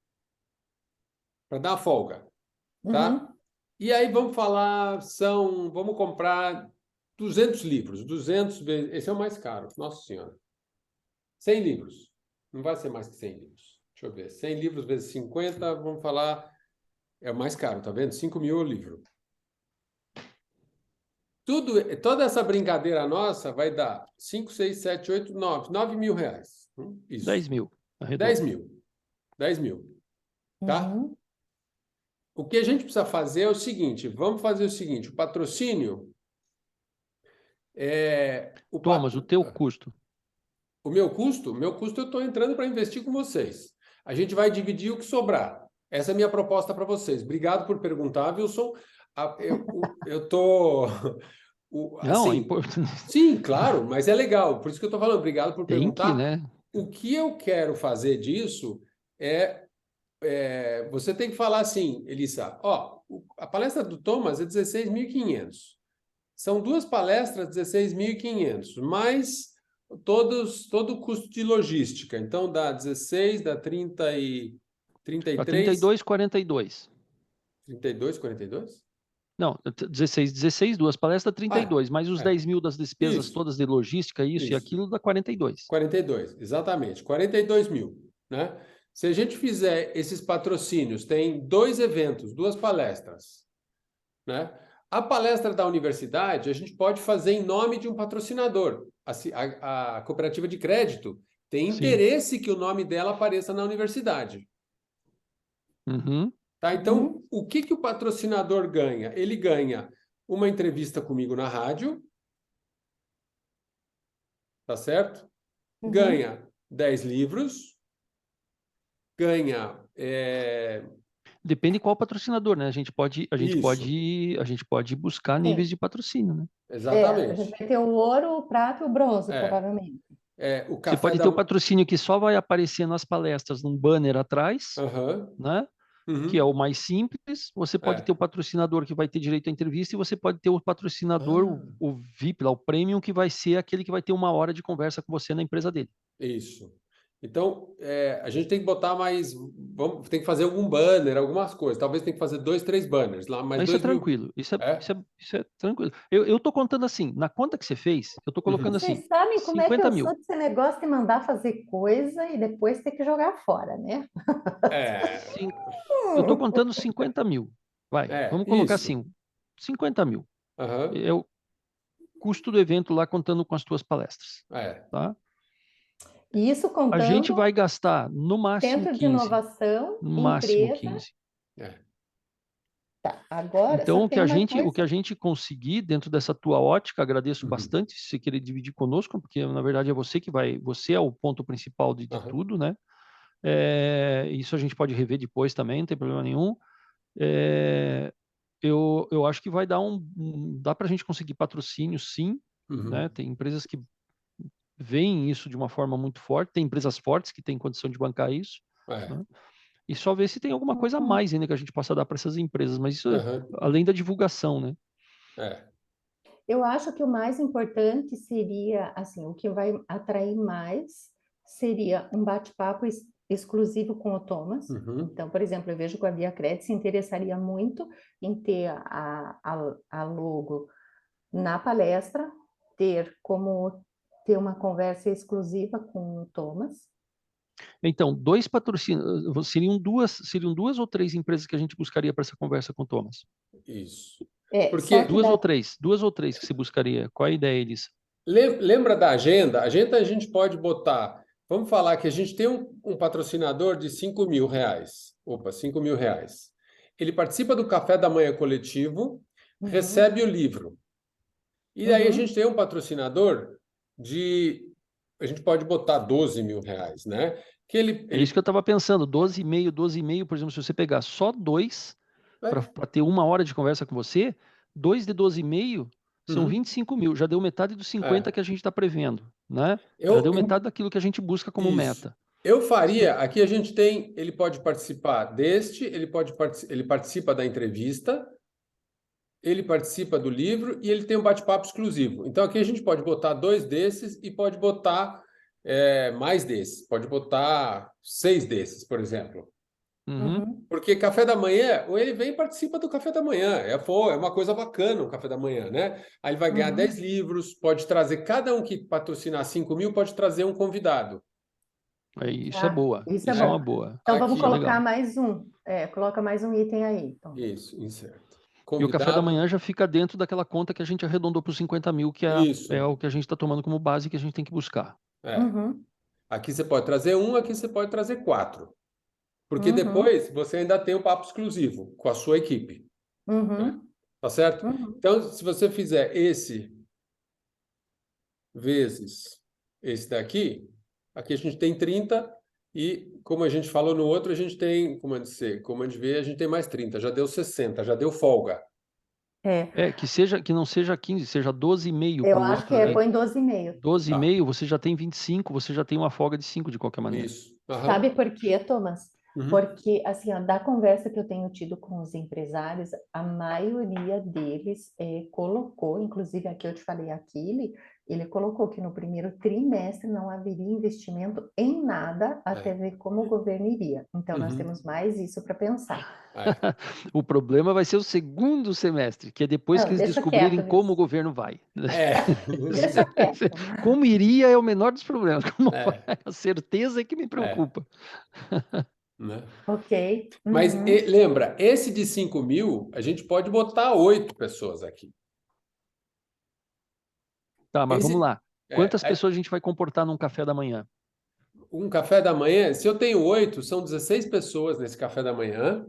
para dar uma folga, tá? Uhum. E aí vamos falar, vamos comprar 200 livros, 200 vezes, esse é o mais caro, nossa senhora. 100 livros. Não vai ser mais que 100 livros. Deixa eu ver. 100 livros vezes 50, vamos falar. É o mais caro, tá vendo? 5.000 o livro. Toda essa brincadeira nossa vai dar 5, 6, 7, 8, 9. R$ 9.000. Isso. 10 mil, 10 arredonda. mil. 10 mil. Tá? Uhum. O que a gente precisa fazer é o seguinte: vamos fazer o seguinte: o patrocínio é. Thomas, o teu custo. O meu custo eu estou entrando para investir com vocês. A gente vai dividir o que sobrar. Essa é a minha proposta para vocês. Obrigado por perguntar, Wilson. Eu tô Não, é assim, importante. sim, claro, mas é legal. Por isso que eu estou falando. Obrigado por Tem que, perguntar. né? O que eu quero fazer disso você tem que falar assim, Elissa. A palestra do Thomas é 16.500. São duas palestras, 16.500, mais todo o custo de logística. Então, dá 16, dá 30 e Para 33, 32, 42. 32, 42? Não, 16, duas palestras, Ah, 32, mais os é. 10 mil das despesas Isso, todas de logística, isso e isso. aquilo, dá 42. 42, exatamente. 42 mil, né? Se a gente fizer esses patrocínios, tem 2 eventos, 2 palestras, né? A palestra da universidade, a gente pode fazer em nome de um patrocinador. A cooperativa de crédito tem Sim. interesse que o nome dela apareça na universidade. Uhum. Tá? Então, Uhum. o que o patrocinador ganha? Ele ganha uma entrevista comigo na rádio, tá certo? Uhum. Ganha 10 livros, ganha Depende qual patrocinador, né? isso, A gente pode buscar níveis Sim. de patrocínio, né? A gente exatamente. vai ter o ouro, o prata e o bronze, É, provavelmente. o Você café pode da. ter o patrocínio que só vai aparecer nas palestras num banner atrás, Aham, né? que é o mais simples, você pode É. ter o patrocinador que vai ter direito à entrevista e você pode ter o patrocinador, o VIP, lá, o Premium, que vai ser aquele que vai ter 1 hora de conversa com você na empresa dele. Isso. Então, a gente tem que botar mais. Tem que fazer algum banner, algumas coisas. Talvez tem que fazer 2, 3 banners lá, mais Mas isso é 2.000. tranquilo, isso É? é tranquilo. Eu tô contando assim, na conta que você fez, eu tô colocando assim, Vocês sabem como é que 50 eu sou mil. desse negócio de mandar fazer coisa e depois ter que jogar fora, né? É, Sim, eu tô contando 50 mil. Vai, vamos colocar isso. assim, 50 mil. Aham. É o custo do evento lá contando com as tuas palestras, É. tá? E isso A gente contando vai gastar no máximo centro de 15, inovação, no máximo empresa. 15. É. Tá, agora Então, só tem uma o que a coisa. gente conseguir dentro dessa tua ótica, agradeço Uhum. bastante se você querer dividir conosco, porque na verdade é você que vai, você é o ponto principal de Aham. tudo, né? Isso a gente pode rever depois também, não tem problema nenhum. Eu acho que vai dar dá para a gente conseguir patrocínio, sim, Uhum. né? Tem empresas que veem isso de uma forma muito forte, tem empresas fortes que têm condição de bancar isso, É. né? E só ver se tem alguma coisa a Uhum. mais ainda que a gente possa dar para essas empresas, mas isso Aham. além da divulgação, né? É. Eu acho que o mais importante seria, assim, o que vai atrair mais seria um bate-papo exclusivo com o Thomas. Uhum. Então, por exemplo, eu vejo que a Via Credit se interessaria muito em ter a logo na palestra, ter uma conversa exclusiva com o Thomas. Então, seriam duas ou três empresas que a gente buscaria para essa conversa com o Thomas? Isso. Só Porque que dá. Duas ou três que você buscaria. Qual é a ideia disso? lembra da agenda? A agenda a gente pode botar. Vamos falar que a gente tem um patrocinador de 5 mil reais. Opa, 5 mil reais. Ele participa do café da manhã coletivo, Uhum, recebe o livro. E aí a uhum, gente tem um patrocinador de. A gente pode botar 12 mil reais, né? Que É isso que eu ele estava pensando. 12,5, por exemplo, se você pegar só dois para é, ter 1 hora de conversa com você, dois de 12,5 são uhum, 25 mil. Já deu metade dos 50 é. que a gente está prevendo, né? Já Eu, deu metade daquilo que a gente busca como isso. meta. Eu faria. Aqui a gente tem. Ele pode participar deste, ele participa da entrevista, ele participa do livro e ele tem um bate-papo exclusivo. Então aqui a gente pode botar 2 desses e pode botar mais desses. Pode botar 6 desses, por exemplo. Uhum. uhum, Porque café da manhã, ou ele vem e participa do café da manhã. É uma coisa bacana o café da manhã, né? Aí ele vai ganhar 10 uhum. livros, pode trazer, cada um que patrocinar 5 mil, pode trazer um convidado. Isso é Ah, boa. isso é Isso é uma bom. boa. Então vamos Isso é Aqui, colocar legal. mais um. Coloca mais um item aí, Thomas. isso, incerto. E o café da Convidado, manhã já fica dentro daquela conta que a gente arredondou para os 50 mil, que é isso. o que a gente está tomando como base que a gente tem que buscar. É. Uhum, Aqui você pode trazer um, aqui você pode trazer 4. Porque uhum, depois você ainda tem o papo exclusivo com a sua equipe, né? uhum, Tá certo? uhum. Então, se você fizer esse vezes esse daqui, aqui a gente tem 30 e, como a gente falou no outro, a gente tem, como a gente vê, a gente tem mais 30, já deu 60, já deu folga. É, Que não seja 15, seja 12,5 para eu o acho que outro ali. põe 12,5. Tá, 12,5, você já tem 25, você já tem uma folga de 5 de qualquer maneira. isso. Aham. Sabe por quê, Thomas? Uhum. Porque, assim, ó, da conversa que eu tenho tido com os empresários, a maioria deles colocou, inclusive aqui eu te falei, aquele, ele colocou que no primeiro trimestre não haveria investimento em nada até É. ver como o governo iria. Então, nós Uhum. temos mais isso para pensar. É. O problema vai ser o segundo semestre, que é depois que Não, eles deixa quieto descobrirem como o isso. governo vai. É. Deixa quieto. Como iria é o menor dos problemas. Como vai, É. a certeza é que me É. preocupa. Né? Ok. Mas Uhum. lembra, esse de 5 mil, a gente pode botar 8 pessoas aqui. Tá, mas vamos Esse, lá. Quantas pessoas a gente vai comportar num café da manhã? um café da manhã, se eu tenho 8, são 16 pessoas nesse café da manhã,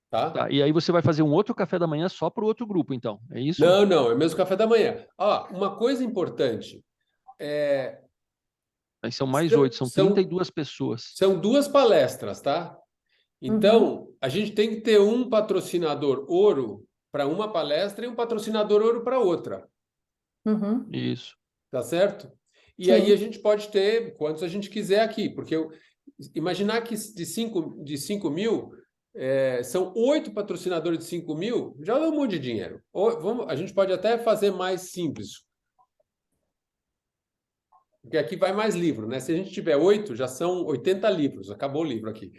tá? Tá, e aí você vai fazer um outro café da manhã só para o outro grupo, então. É isso? Não, não, é o mesmo café da manhã. Ó, uma coisa importante, é, Aí são mais 8, são são, 32 pessoas. são 2 palestras, tá? Uhum. Então, a gente tem que ter um patrocinador ouro para uma palestra e um patrocinador ouro para outra, Uhum. Isso. tá certo? E aí a Sim. gente pode ter quantos a gente quiser aqui, porque imaginar que de 5 mil, são 8 patrocinadores de 5 mil, já dá um monte de dinheiro. A gente pode até fazer mais simples. Porque aqui vai mais livro, né? Se a gente tiver 8, já são 80 livros. Acabou o livro aqui.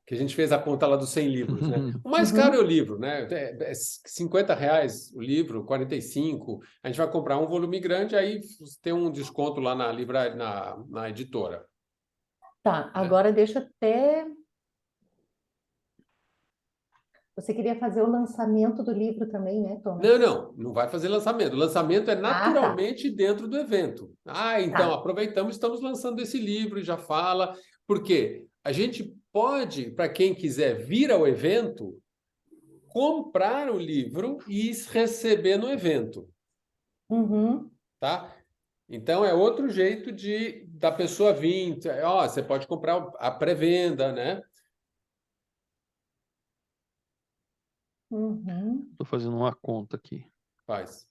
Que a gente fez a conta lá dos 100 livros, né? O mais caro é o livro, né? É R$ 50 o livro, 45. A gente vai comprar um volume grande, aí tem um desconto lá na livraria, na editora. Tá, agora deixa eu até... Você queria fazer o lançamento do livro também, né, Thomas? Não vai fazer lançamento. O lançamento é naturalmente dentro do evento. Então, aproveitamos, estamos lançando esse livro e já fala. Por quê? A gente pode, para quem quiser vir ao evento, comprar o livro e receber no evento. Tá? Então, é outro jeito da pessoa vir. Você pode comprar a pré-venda, né? Estou fazendo uma conta aqui. Faz.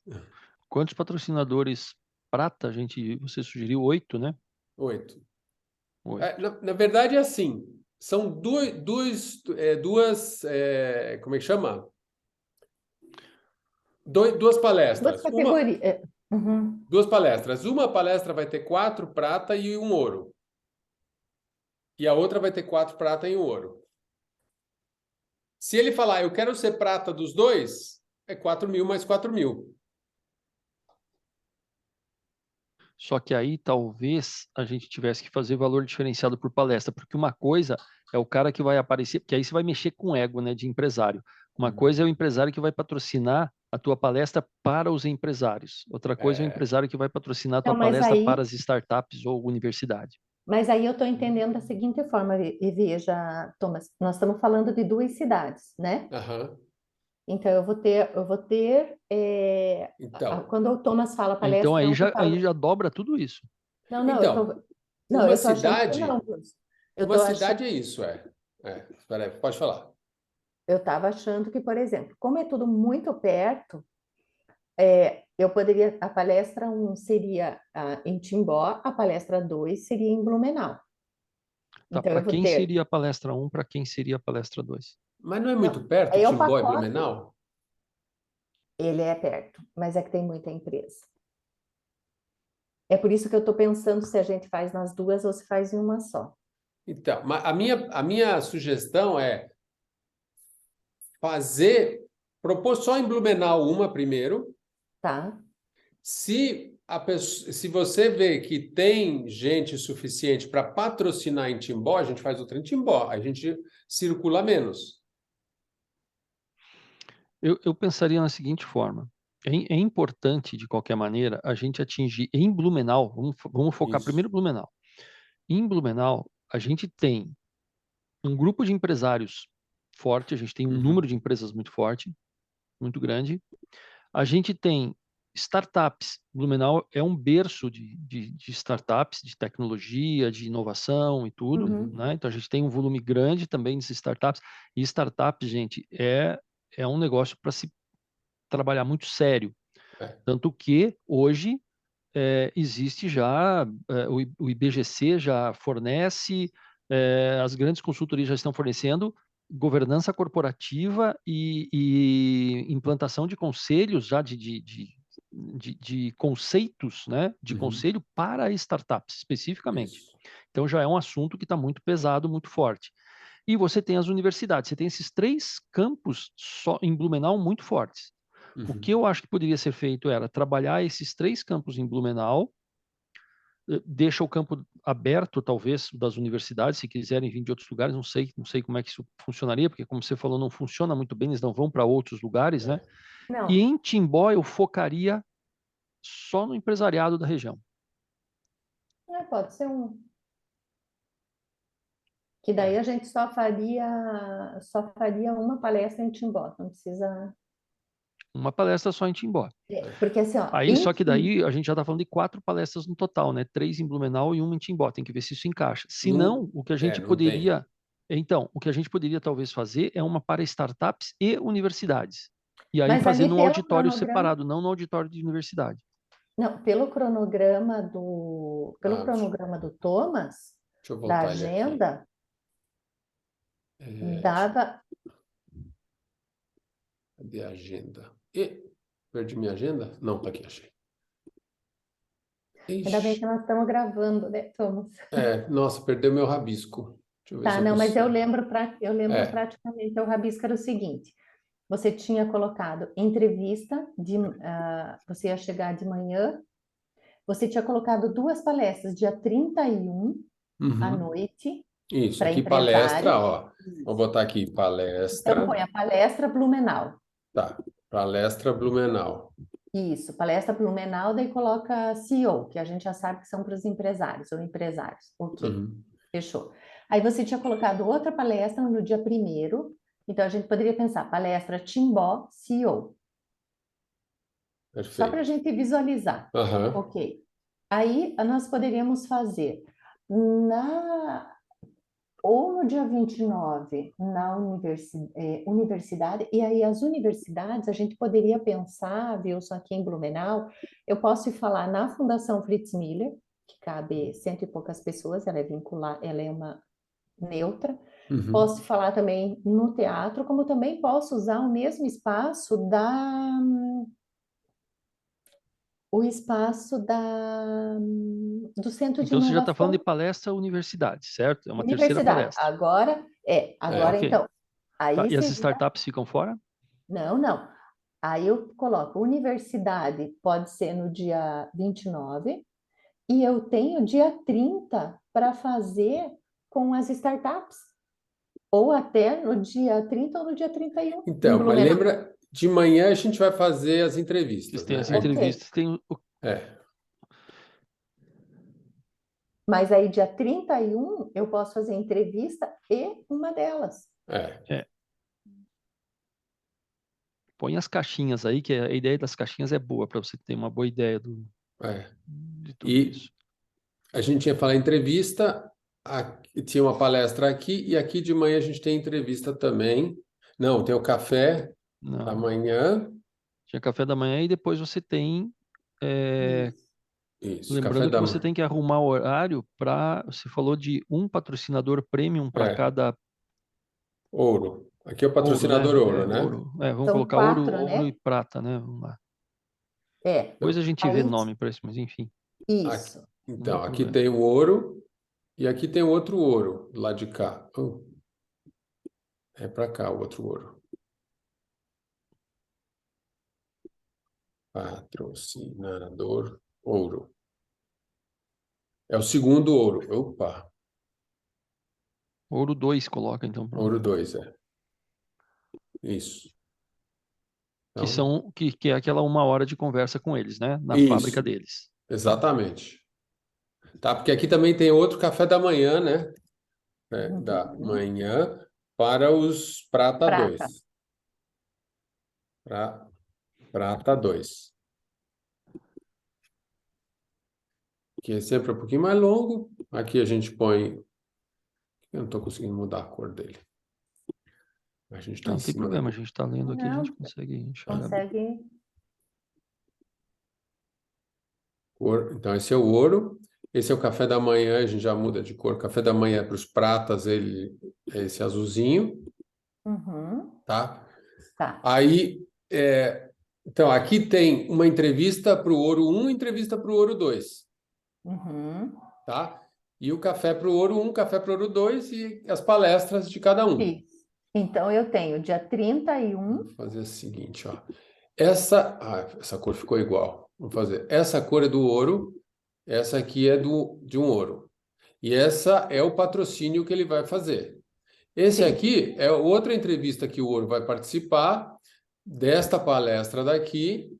Quantos patrocinadores prata você sugeriu? 8, né? 8. 8. Na verdade, é assim. São duas, como é que chama? Duas palestras. Duas categorias. Duas palestras. Uma palestra vai ter 4 prata e 1 ouro. E a outra vai ter 4 prata e 1 ouro. Se ele falar, eu quero ser prata dos dois, é 4 mil mais 4 mil. Só que aí talvez a gente tivesse que fazer valor diferenciado por palestra, porque uma coisa é o cara que vai aparecer, porque aí você vai mexer com o ego, né, de empresário. Uma coisa é o empresário que vai patrocinar a tua palestra para os empresários. Outra coisa é o empresário que vai patrocinar a tua palestra para as startups ou universidade. Mas aí eu estou entendendo da seguinte forma, e veja, Thomas, nós estamos falando de 2 cidades, né? Então eu vou ter quando o Thomas fala palestra... Então aí já dobra tudo isso. Uma cidade... Uma cidade achando... é isso, Espera aí, pode falar. Eu estava achando que, por exemplo, como é tudo muito perto, eu poderia... A palestra 1 seria em Timbó, a palestra 2 seria em Blumenau. Tá, Então, para quem seria a palestra 1, para quem seria a palestra 2? Mas não é muito perto, Timbó e Blumenau? Ele é perto, mas é que tem muita empresa. É por isso que eu estou pensando se a gente faz nas duas ou se faz em uma só. Então, a minha sugestão é propor só em Blumenau uma primeiro. Tá. Se você vê que tem gente suficiente para patrocinar em Timbó, a gente faz outra em Timbó. A gente circula menos. Eu pensaria na seguinte forma. É importante, de qualquer maneira, a gente atingir em Blumenau, vamos focar primeiro em Blumenau. Em Blumenau, a gente tem um grupo de empresários forte, a gente tem um número de empresas muito forte, muito grande. A gente tem startups. Blumenau é um berço de startups, de tecnologia, de inovação e tudo, né? Então a gente tem um volume grande também de startups. E startups, gente, é um negócio para se trabalhar muito sério. Tanto que hoje existe já, o IBGC já fornece, as grandes consultorias já estão fornecendo governança corporativa e implantação de conselhos já de conceitos, né, de conselho para startups especificamente. Então já é um assunto que está muito pesado, muito forte. E você tem as universidades, você tem esses 3 campos só em Blumenau muito fortes. O que eu acho que poderia ser feito era trabalhar esses 3 campos em Blumenau, deixa o campo aberto, talvez, das universidades, se quiserem vir de outros lugares, não sei como é que isso funcionaria, porque, como você falou, não funciona muito bem, eles não vão para outros lugares, né? Não. E em Timbó eu focaria só no empresariado da região. Pode ser um. Que daí a gente só faria uma palestra em Timbó, não precisa... Uma palestra só em Timbó. Porque assim, ó, Aí, só que daí a gente já está falando de 4 palestras no total, né? 3 em Blumenau e 1 em Timbó. Tem que ver se isso encaixa. Se não, o que a gente poderia... Então, o que a gente poderia talvez fazer é uma para startups e universidades. E aí fazer num auditório separado, não no auditório de universidade. Não, pelo cronograma do Thomas, da agenda, dava... Cadê a agenda? Perdi minha agenda? Não, tá aqui, achei. Ainda bem Ixi. que nós estamos gravando, né, Thomas? Nossa, perdeu meu rabisco. Deixa eu ver se Tá, eu não, mas eu consigo. lembro, eu lembro É, praticamente, o rabisco era o seguinte, você tinha colocado entrevista, você ia chegar de manhã, você tinha colocado 2 palestras, dia 31 à uhum. noite, Isso, para aqui palestra, empresários. ó. Vou Isso. botar aqui Então, palestra. põe a palestra Blumenau. Tá, palestra Blumenau. Isso, palestra Blumenau, daí coloca CEO, que a gente já sabe que são para os empresários ou empresários. Ok, Uhum. fechou. Aí você tinha colocado outra palestra no dia 1º, então a gente poderia pensar, palestra Timbó, CEO, só para a Perfeito. gente visualizar. Aham. Ok. Aí nós poderíamos fazer na ou no dia 29 na universidade, e aí as universidades, a gente poderia pensar, Wilson, aqui em Blumenau, eu posso ir falar na Fundação Fritz Miller, que cabe 100 e poucas pessoas, ela é vincular, ela é uma neutra, Uhum. posso falar também no teatro, como também posso usar o mesmo espaço do Centro de Então você já está falando de Inovação palestra universidade, certo? É uma terceira Universidade. palestra. Agora Ok. então, Tá, aí e as seria, startups ficam fora? não, não. Aí eu coloco universidade, pode ser no dia 29, e eu tenho dia 30 para fazer com as startups, ou até no dia 30 ou no dia 31 em Então, mas Blumenau. lembra, de manhã a gente vai fazer as Vocês entrevistas, têm né? as Ok, entrevistas, tem É, mas aí dia 31 eu posso fazer entrevista e uma delas. é. é, põe as caixinhas aí, que a ideia das caixinhas é boa para você ter uma boa ideia É. de tudo E isso. a gente ia falar entrevista, tinha uma palestra aqui, e aqui de manhã a gente tem entrevista também. Não, tem o café da Não, manhã. tinha café da manhã e depois você tem, é, Isso, café lembrando que da você manhã. tem que arrumar o horário para, você falou de um patrocinador premium para É, cada ouro. Aqui é o ouro, né? patrocinador ouro, É, né? ouro. É, vamos São colocar ouro, 4, ouro né? e prata, né? Vamos lá. Depois É. a gente vê Aí, nome para isso, mas enfim, Aqui, isso. não é então, aqui problema. tem o ouro e aqui tem o outro ouro, lá de cá. É para cá o outro ouro. Patrocinador ouro. É o segundo ouro. Opa, Ouro 2 coloca então, ouro 2 é. Isso. que Então, são que é aquela 1 hora de conversa com eles, né? Na fábrica isso, deles. exatamente. Tá, porque aqui também tem outro café da manhã, né? Da Uhum. manhã para os prata Prata. 2. Prata 2. Que é sempre um pouquinho mais longo. Aqui a gente põe. Eu não estou conseguindo mudar a cor dele. A gente está Não, em não tem cima da problema, a gente está lendo aqui, a gente Não, consegue enxergar bem. consegue. cor. Então, esse é o ouro. Esse é o café da manhã, a gente já muda de cor. Café da manhã para os pratas, ele é esse azulzinho, Uhum. tá? Tá. Aí, então, aqui tem uma entrevista para o ouro um, entrevista para o ouro 2, Uhum. tá? E o café para o ouro um, café para o ouro 2 e as palestras de cada um. Isso. Então, eu tenho dia 31. Vou fazer o seguinte, ó. Essa cor ficou igual. Vou fazer. Essa cor é do ouro, essa aqui é de um ouro. E essa é o patrocínio que ele vai fazer. Esse Sim. aqui é outra entrevista que o ouro vai participar desta palestra daqui,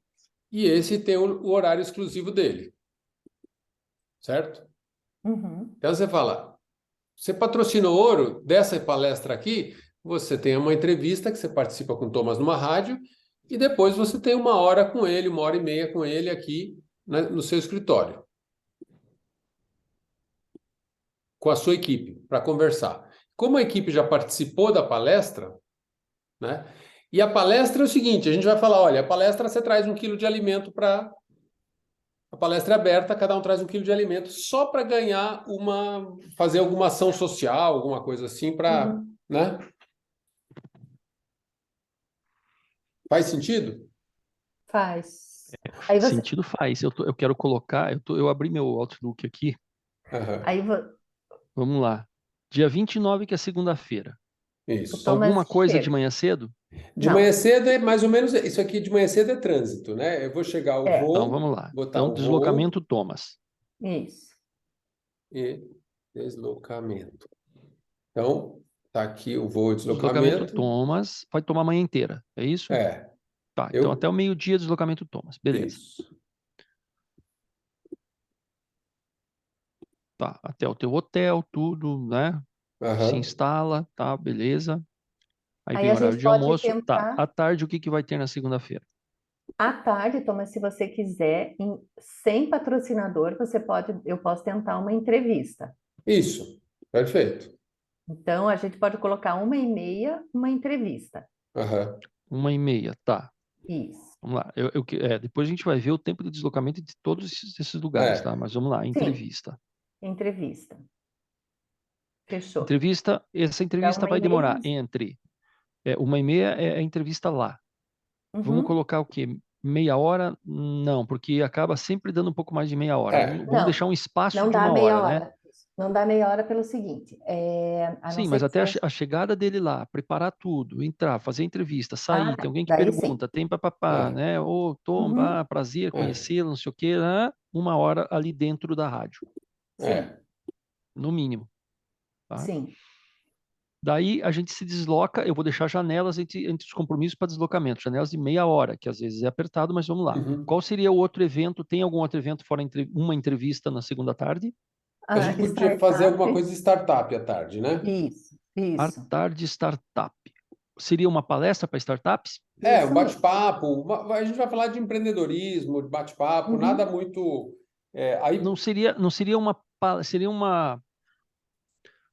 e esse tem o horário exclusivo dele, certo? Uhum. Então você fala, você patrocinou ouro dessa palestra aqui, você tem uma entrevista que você participa com o Thomas numa rádio, e depois você tem 1 hora com ele, 1 hora e meia com ele aqui no seu escritório, com a sua equipe, para conversar. Como a equipe já participou da palestra, né? E a palestra é o seguinte, a gente vai falar, olha, a palestra você traz 1 quilo de alimento para... A palestra é aberta, cada um traz 1 quilo de alimento só para ganhar fazer alguma ação social, alguma coisa assim para, Uhum. né? Faz sentido? Faz. Aí você, Sentido faz. Eu quero colocar, eu abri meu Outlook aqui. Aham. aí Vamos lá. Dia 29, que é segunda-feira. o Isso. Thomas Alguma coisa de chega. manhã cedo? De manhã Não, cedo é mais ou menos isso aqui. De manhã cedo é trânsito, né? Eu vou chegar ao é, Então voo, vamos lá. botar Então, o voo deslocamento Thomas. isso. e deslocamento. Então, tá aqui o voo e Deslocamento deslocamento. Thomas. Vai tomar a manhã inteira. É isso? É, Tá. Então até eu. o meio-dia, deslocamento Thomas. Beleza. Isso. Tá. Até o teu hotel, tudo, né? Se Aham. instala, tá? Beleza. Aí Aí vem a o horário gente de pode almoço. Tá. tentar À tarde, o que que vai ter na segunda-feira? à tarde, Thomas, se você quiser, sem patrocinador, eu posso tentar uma entrevista. Isso. Perfeito. Então, a gente pode colocar 1h30, uma entrevista. Aham. 1h30, tá. Isso. Vamos lá. Depois a gente vai ver o tempo de deslocamento de todos esses lugares, tá? É. Mas vamos lá. Sim, Entrevista. entrevista. Fechou. Entrevista. Essa Para entrevista uma e vai meia, demorar entre 1h30 é a entrevista lá. Vamos uhum. colocar o quê? Meia hora? Não, porque acaba sempre dando um pouco mais de meia hora. É. Vamos deixar Não, um espaço não de dá uma meia hora, né? hora. Não dá meia hora pelo seguinte, a não Sim, ser mas que até seja... a chegada dele lá, preparar tudo, entrar, fazer a entrevista, Ah, sair, tem tá. alguém que Daí sim. pergunta, tem papapá, É. né? Ô, Tom, Uhum. prazer É. conhecê-lo, não sei o quê, né? Uma hora ali dentro da rádio, Sim, É. no mínimo, tá? sim. Daí a gente se desloca, eu vou deixar janelas entre os compromissos para deslocamento, janelas de meia hora, que às vezes é apertado, mas vamos lá. Uhum. Qual seria o outro evento? Tem algum outro evento fora uma entrevista na segunda tarde? A Ah, gente podia fazer startup. alguma coisa de startup à tarde, né? Isso, À isso, tarde, startup. Seria uma palestra para startups? É, um isso mesmo. bate-papo. A gente vai falar de empreendedorismo, de bate-papo, nada Uhum. muito. Aí, Não seria seria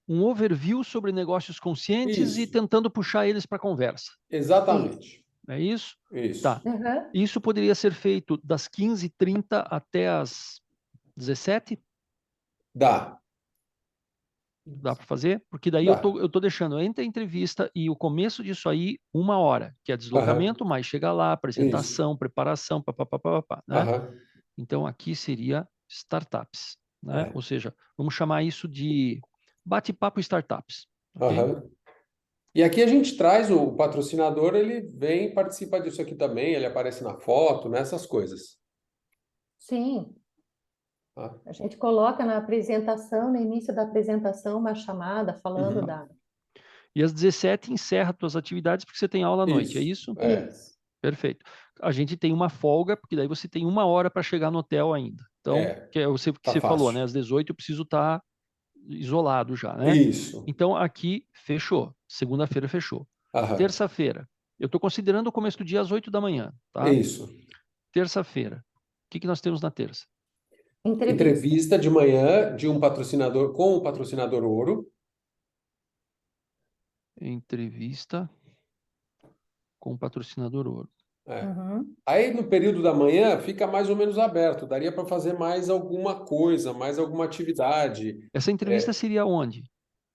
um overview sobre negócios conscientes e isso, tentando puxar eles para a conversa. Isso. exatamente. É isso? Isso. Tá. Uhum. Isso poderia ser feito das 15h30 até as 17h? Dá, Dá para fazer? Porque daí eu dá. tô, eu tô deixando entre a entrevista e o começo disso aí uma hora, que é Aham, deslocamento, mais chegar lá, isso. apresentação, preparação, papapá, né? Aham, Então aqui seria startups, né? é. Ou seja, vamos chamar isso de bate-papo startups, ok? Aham. E aqui a gente traz o patrocinador, ele vem e participa disso aqui também, ele aparece na foto, nessas coisas. Sim, Tá? a gente coloca na apresentação, no início da apresentação, uma chamada falando Uhum. da. E às 17 encerra as tuas atividades porque você tem aula à noite, é Isso. isso? É. Isso. Perfeito. A gente tem uma folga, porque daí você tem uma hora para chegar no hotel ainda. Então, É. que é que Tá você falou, fácil. né? Às 18 eu preciso estar isolado já, né? Isso. Então, aqui fechou. Segunda-feira fechou. Aham. Terça-feira. Eu estou considerando o começo do dia às 8 da manhã, tá? Isso. Terça-feira. O que que nós temos na terça? Entrevista. Entrevista de manhã de um patrocinador com o patrocinador ouro. Entrevista com o patrocinador ouro. É. Uhum. Aí no período da manhã fica mais ou menos aberto, daria para fazer mais alguma coisa, mais alguma atividade, Essa entrevista seria onde?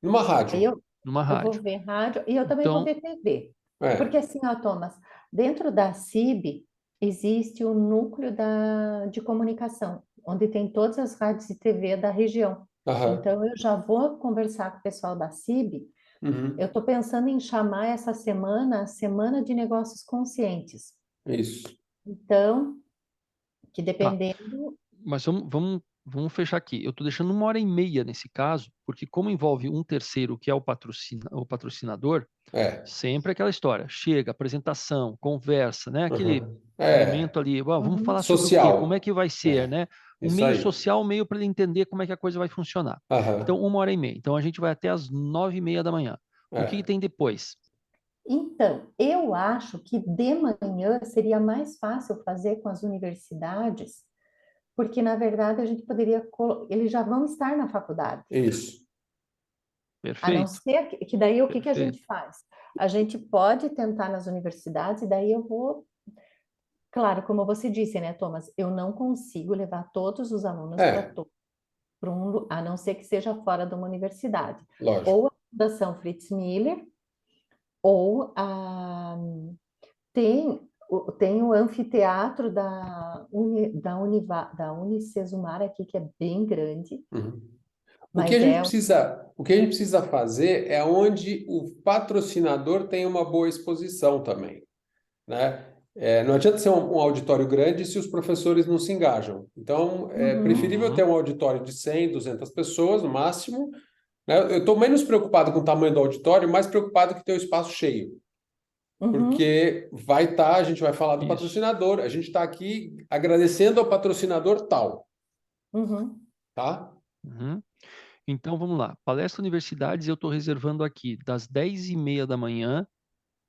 numa Aí rádio. Numa eu vou rádio. ver rádio e eu também vou Então, ver TV. Porque É. assim, ó, Thomas, dentro da CIB existe o núcleo de comunicação, onde tem todas as rádios de TV da região. Aham. Então, eu já vou conversar com o pessoal da CIB. Eu Uhum. estou pensando em chamar essa semana a Semana de Negócios Conscientes. Isso. Então, que tá. dependendo. Mas vamos fechar aqui. Eu estou deixando 1h30 nesse caso, porque como envolve um terceiro que é o patrocinador, É. sempre aquela história. Chega, apresentação, conversa, né? Aquele Uhum. momento É. ali, vamos Uhum. falar sobre o quê? Como é Social. que vai ser, É. né? Um Isso meio aí. social, um meio para ele entender como é que a coisa vai funcionar. Então, Aham. 1h30. Então, a gente vai até as 9h30 da manhã. O que que É. tem depois? Então, eu acho que de manhã seria mais fácil fazer com as universidades, porque na verdade a gente poderia, eles já vão estar na faculdade. Isso. A não Perfeito, ser que daí o que que a gente perfeito. faz? A gente pode tentar nas universidades, e daí eu vou, claro, como você disse, né, Thomas, eu não consigo levar todos os alunos É. a não ser que seja fora de uma universidade. Lógico. Ou a Fundação Fritz Miller, ou a tem Tem o anfiteatro da Unicesumar aqui, que é bem grande, Uhum. mas O que a gente precisa fazer é onde o patrocinador tem uma boa exposição também, né? Não adianta ser um auditório grande se os professores não se engajam. Então, é preferível ter um auditório de 100, 200 pessoas no máximo, né? Eu estou menos preocupado com o tamanho do auditório, mais preocupado que ter o espaço cheio. Porque a gente vai falar do Isso. patrocinador, a gente está aqui agradecendo ao patrocinador tal, tá? Uhum. Então, vamos lá. Palestra Universidades, eu estou reservando aqui das 10h30 da manhã,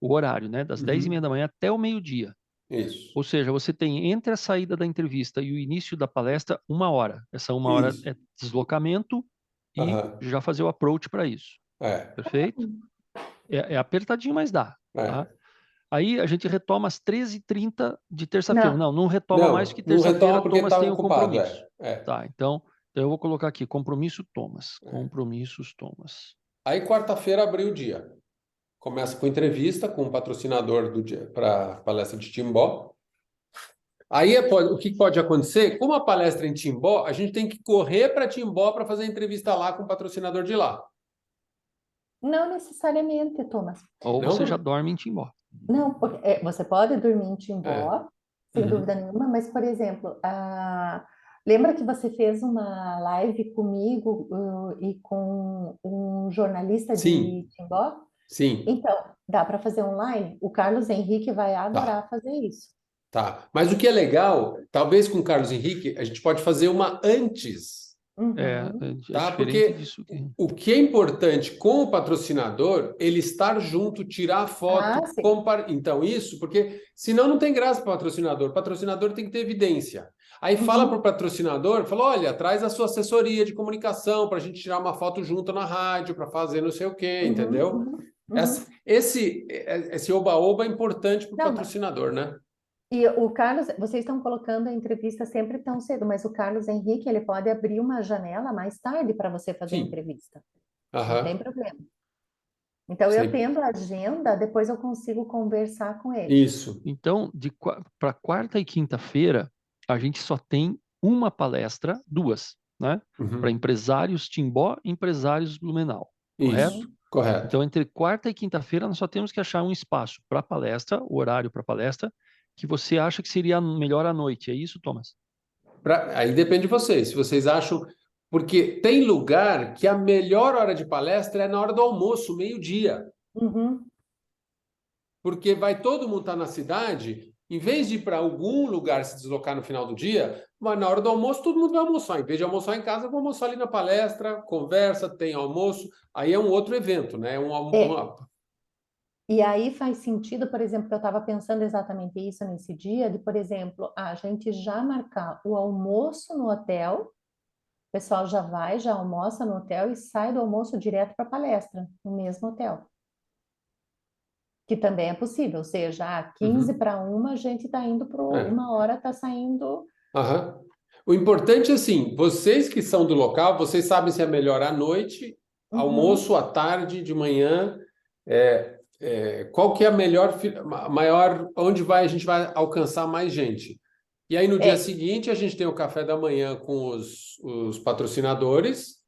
o horário, né? Das 10h30 da manhã até o meio-dia. Isso. Ou seja, você tem entre a saída da entrevista e o início da palestra 1 hora. Essa 1 hora Isso. é deslocamento e Aham. já fazer o approach para isso. É, Perfeito? É apertadinho, mas dá. Tá? é. Aí a gente retoma às 13h30 de terça-feira. não, Não retoma mais que Não retoma terça-feira porque Thomas está tem um ocupado, compromisso. é. Tá, então eu vou colocar aqui, compromisso Thomas. Compromissos Thomas. Aí quarta-feira abriu o dia. Começa com entrevista com o patrocinador do dia para a palestra de Timbó. Aí o que pode acontecer? Como a palestra é em Timbó, a gente tem que correr para Timbó para fazer a entrevista lá com o patrocinador de lá. não necessariamente, Thomas. Ou Não? você já dorme em Timbó. Não, porque você pode dormir em É. Timbó, sem dúvida nenhuma, mas, por exemplo, lembra que você fez uma live comigo e com um jornalista Sim, de Timbó? sim. Então, dá para fazer online? O Carlos Henrique vai Tá, adorar fazer isso. tá. Mas o que é legal, talvez com o Carlos Henrique, a gente pode fazer uma antes, É tá? diferente Porque disso aqui. o que é importante com o patrocinador, ele estar junto, tirar foto, Sim. compartilhar. Então, isso, porque senão não tem graça para o patrocinador. O patrocinador tem que ter evidência. Aí fala para o patrocinador, fala: olha, traz a sua assessoria de comunicação para a gente tirar uma foto junto na rádio, para fazer não sei o quê, entendeu? Esse oba-oba é importante para o Não, patrocinador, né? e o Carlos, vocês estão colocando a entrevista sempre tão cedo, mas o Carlos Henrique, ele pode abrir uma janela mais tarde para você fazer a Sim. entrevista. Não tem Aham. problema. Então, eu Sei. tendo a agenda, depois eu consigo conversar com ele. Isso. Então, para quarta e quinta-feira, a gente só tem uma palestra, duas, né? Para empresários Timbó e empresários Blumenau, correto? Isso. Correto. Então, entre quarta e quinta-feira, nós só temos que achar um espaço para palestra, o horário para palestra, que você acha que seria melhor à noite. É isso, Thomas? Aí depende de vocês. Se vocês acham. Porque tem lugar que a melhor hora de palestra é na hora do almoço, meio-dia. Porque vai todo mundo estar na cidade, em vez de ir para algum lugar se deslocar no final do dia, mas na hora do almoço todo mundo vai almoçar. Em vez de almoçar em casa, vou almoçar ali na palestra, conversa, tem almoço. Aí é um outro evento, né? E aí faz sentido, por exemplo, que eu estava pensando exatamente isso nesse dia, de, por exemplo, a gente já marcar o almoço no hotel, o pessoal já vai, já almoça no hotel e sai do almoço direto para a palestra, no mesmo hotel. Que também é possível, ou seja, 15 para 1, a gente está indo para 1 hora, está saindo. O importante é assim, vocês que são do local, vocês sabem se é melhor à noite, almoço, à tarde, de manhã, qual que é a maior, onde a gente vai alcançar mais gente. E aí no dia seguinte a gente tem o café da manhã com os patrocinadores,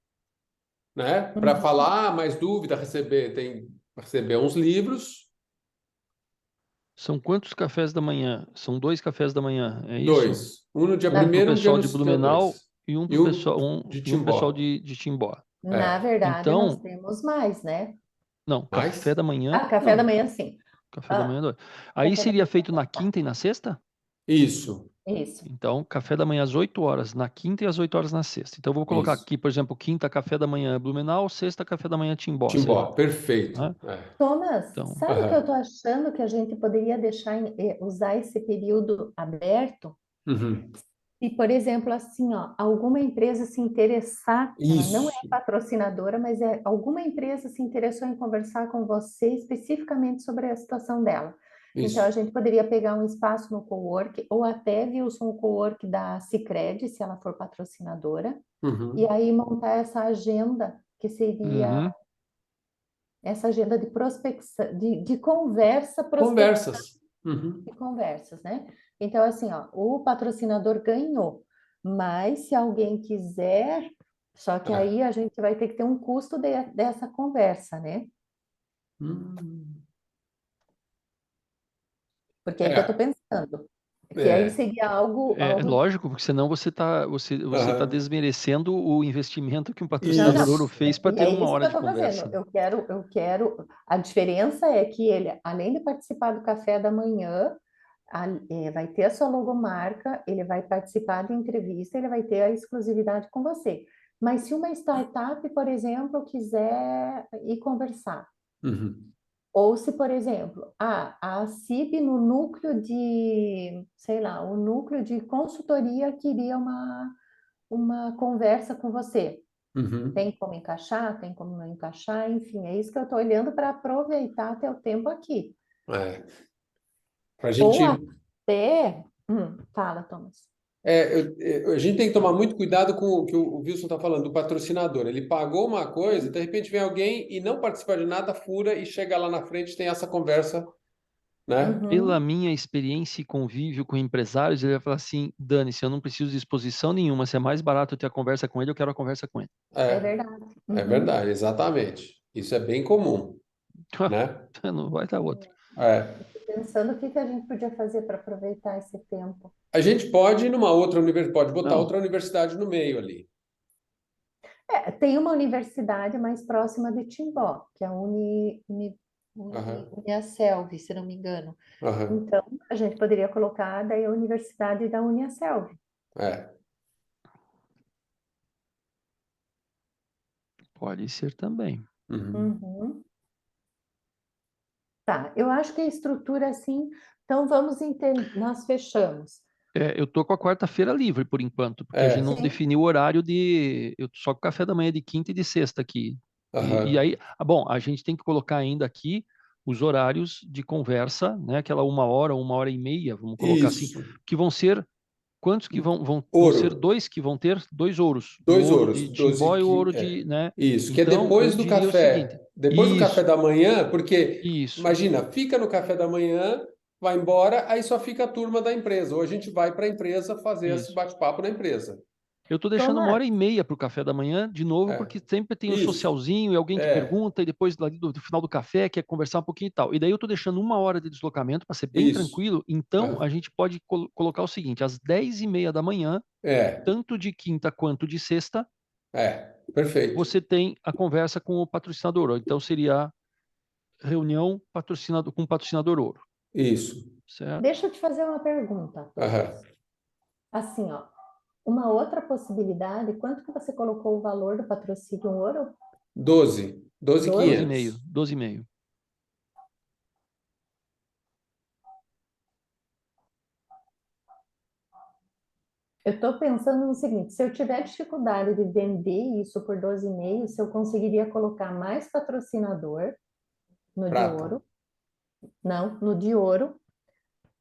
né? Para falar mais dúvida, receber uns livros. São quantos cafés da manhã? São 2 cafés da manhã, é isso? 2. Um no dia Um para o 1º, um pessoal de dia Blumenau 2. e um para E o um pessoal, de e um pessoal Timbó. de Timbó. Na verdade, nós Então, temos mais, né? não, café Mais? da manhã, Café da manhã, sim. café da manhã. Aí seria feito na quinta e na sexta? Isso. Isso. Então, café da manhã às 8 horas na quinta e às 8 horas na sexta. Então, eu vou colocar Isso. aqui, por exemplo, quinta, café da manhã Blumenau, sexta, café da manhã Timbó, sei lá. Timbó, perfeito. Né? Thomas, Então, sabe o que eu estou achando que a gente poderia usar esse período aberto? E, por exemplo, assim, ó, alguma empresa se interessar, ela não é Isso. patrocinadora, mas alguma empresa se interessou em conversar com você especificamente sobre a situação dela. Isso. Então, a gente poderia pegar um espaço no cowork, ou até, Wilson, o cowork da Sicredi, se ela for patrocinadora, e aí montar essa agenda, que seria essa agenda de prospecção, de conversa, prospecção. Conversas. Uhum. de conversas, né? Então, assim, ó, o patrocinador ganhou, mas se alguém quiser, só que É. aí a gente vai ter que ter um custo dessa conversa, né? Hum. Porque é aí que eu estou É, pensando, que aí é. seria É algo... lógico, porque senão você tá Aham. desmerecendo o investimento que um Não, não. patrocinador ouro Isso. fez para E ter é uma isso que hora eu de estou conversa. fazendo. Eu quero. A diferença é que ele, além de participar do café da manhã, vai ter a sua logomarca, ele vai participar de entrevista, ele vai ter a exclusividade com você. Mas se uma startup, por exemplo, quiser ir conversar, Uhum. ou se, por exemplo, a CIB no núcleo de, sei lá, o núcleo de consultoria queria uma conversa com você. Uhum. Tem como encaixar, tem como não encaixar, enfim, é isso que eu estou olhando para aproveitar teu tempo aqui. É. Pra Ou gente. até. Fala, Thomas. A gente tem que tomar muito cuidado com o que o Wilson está falando, do patrocinador. Ele pagou uma coisa, de repente vem alguém e não participa de nada, fura e chega lá na frente e tem essa conversa, né? Pela Uhum, minha experiência e convívio com empresários, ele vai falar assim: dane-se, eu não preciso de exposição nenhuma. Se é mais barato eu ter a conversa com ele, eu quero a conversa com ele. é É, verdade. é Uhum. verdade, exatamente. Isso é bem comum, né? Não vai dar outra. É. Pensando o que que a gente podia fazer para aproveitar esse tempo. A gente pode ir numa outra universidade, pode botar Não, outra universidade no meio ali. Tem uma universidade mais próxima de Timbó, que é a Aham, Uniaselv, se não me engano. aham, Então, a gente poderia colocar daí a Universidade da Uniaselv. é. pode ser também. Uhum. Uhum. Tá, eu acho que a estrutura assim, então vamos entender, nós fechamos. Eu tô com a quarta-feira livre por enquanto, porque a gente É, não Sim. definiu o horário de. Eu tô só com café da manhã de quinta e de sexta aqui. E aham. aí, bom, a gente tem que colocar ainda aqui os horários de conversa, né? Aquela 1 hora e meia, vamos colocar assim, Isso. que vão ser quantos que vão ser Ouro. dois que vão ter dois ouros, o Dois ouro ouros, de 12, Timbó e o ouro de, é. né? Isso, que é Então, eu diria o seguinte: depois do café isso, da manhã, porque isso. imagina, fica no café da manhã, vai embora, aí só fica a turma da empresa, ou a gente vai para a empresa fazer esse Isso. bate-papo na empresa. Eu estou deixando uma Thomas, hora e meia para o café da manhã, de novo, É. porque sempre tem o Isso. socialzinho e alguém que É. pergunta, e depois lá do final do café quer conversar um pouquinho e tal. E daí eu estou deixando 1 hora de deslocamento para ser bem Isso. tranquilo. Então É. a gente pode colocar o seguinte: às 10h30 da manhã, É. tanto de quinta quanto de sexta, É. Perfeito. você tem a conversa com o patrocinador. Então seria reunião patrocinador, com patrocinador ouro, Isso. certo? deixa eu te fazer uma pergunta, Aham. Thomas. Assim, ó, uma outra possibilidade, quanto que você colocou o valor do patrocínio ouro? 12 12 e 12? meio, 500. 12 e meio. Eu estou pensando no seguinte, se eu tiver dificuldade de vender isso por 12,5, se eu conseguiria colocar mais patrocinador no de Prata. ouro, não, no de ouro,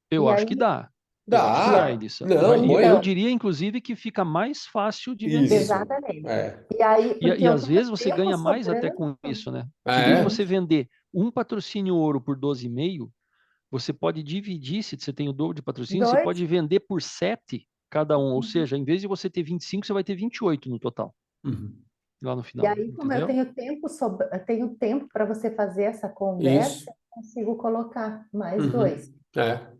Eu e acho aí, que dá. Eu acho que e dá, aí, Dá. Elissa. Não, E eu então, põe. diria, inclusive, que fica mais fácil de vender. Isso. exatamente. É. E aí, E porque eu às tenho vezes você tempo ganha mais até sobrando. com isso, né? Que em vez de Sim, É. você vender um patrocínio ouro por 12,5, você pode dividir, se você tem o dobro de patrocínio, você dois. pode vender por 7 cada um. Ou Uhum. seja, em vez de você ter 25, você vai ter 28 no total, Uhum. lá no E final, aí, como eu entendeu? tenho tempo para você fazer essa conversa, Isso. eu consigo colocar mais dois. Uhum. É.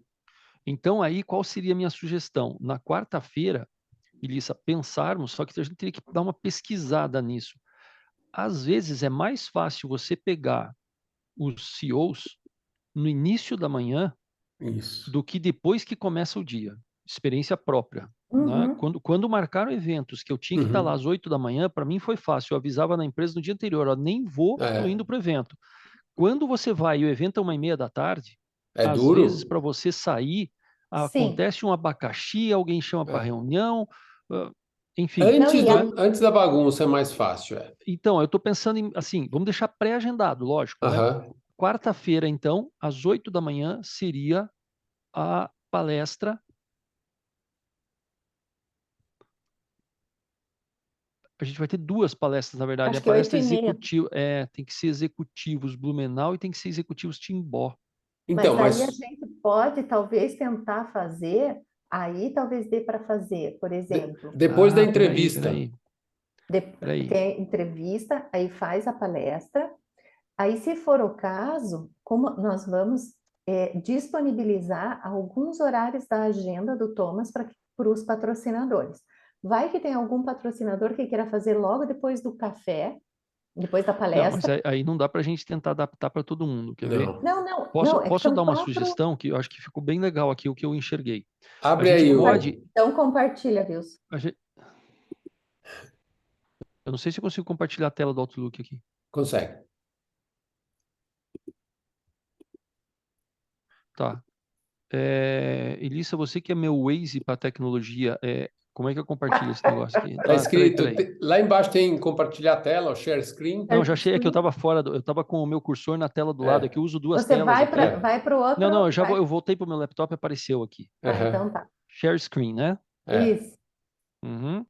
Então aí, qual seria a minha sugestão? Na quarta-feira, Elissa, pensarmos, só que a gente teria que dar uma pesquisada nisso. Às vezes é mais fácil você pegar os CEOs no início da manhã Isso. do que depois que começa o dia. Experiência própria. Né? Uhum. Quando marcaram eventos que eu tinha que estar lá Uhum. às 8 da manhã, para mim foi fácil. Eu avisava na empresa no dia anterior: ó, nem vou, estou É. indo para o evento. Quando você vai e o evento é 1h30 da tarde, É às vezes duro? para você sair, Sim. acontece um abacaxi, alguém chama para É. reunião, enfim. Não, e Né? Antes da bagunça é mais fácil, é. Então, eu estou pensando em, assim, vamos deixar pré-agendado, lógico, né? Aham. Quarta-feira, então, às 8 da manhã, seria a palestra. A gente vai ter duas palestras, na verdade. A Acho que oito palestra e meia. executiva tem que ser executivos Blumenau e tem que ser executivos Timbó. Então, Mas aí a mas gente pode talvez tentar fazer, aí talvez dê para fazer, por exemplo, Depois da Peraí, entrevista. peraí. tem entrevista, aí faz a palestra, aí se for o caso, como nós vamos disponibilizar alguns horários da agenda do Thomas para os patrocinadores. Vai que tem algum patrocinador que queira fazer logo depois do café, depois da Não, mas palestra. aí não dá para a gente tentar adaptar para todo mundo, quer ver? Não. Não, é que Posso são dar uma 4. sugestão que eu acho que ficou bem legal aqui, o que eu enxerguei. A Abre gente aí pode. Então compartilha, Wilson. Eu não sei se eu consigo compartilhar a tela do Outlook aqui. Consegue. Tá. Elissa, você que é meu Waze para tecnologia, como é que eu compartilho esse negócio aqui? Tá escrito, Peraí. lá embaixo tem compartilhar tela, o share screen. Não, já achei, é que eu estava fora, eu estava com o meu cursor na tela do lado, é que eu uso duas Você telas aqui. vai para o outro. Não, eu voltei para o meu laptop e apareceu aqui. Então tá. Share screen, né? Isso. Uhum.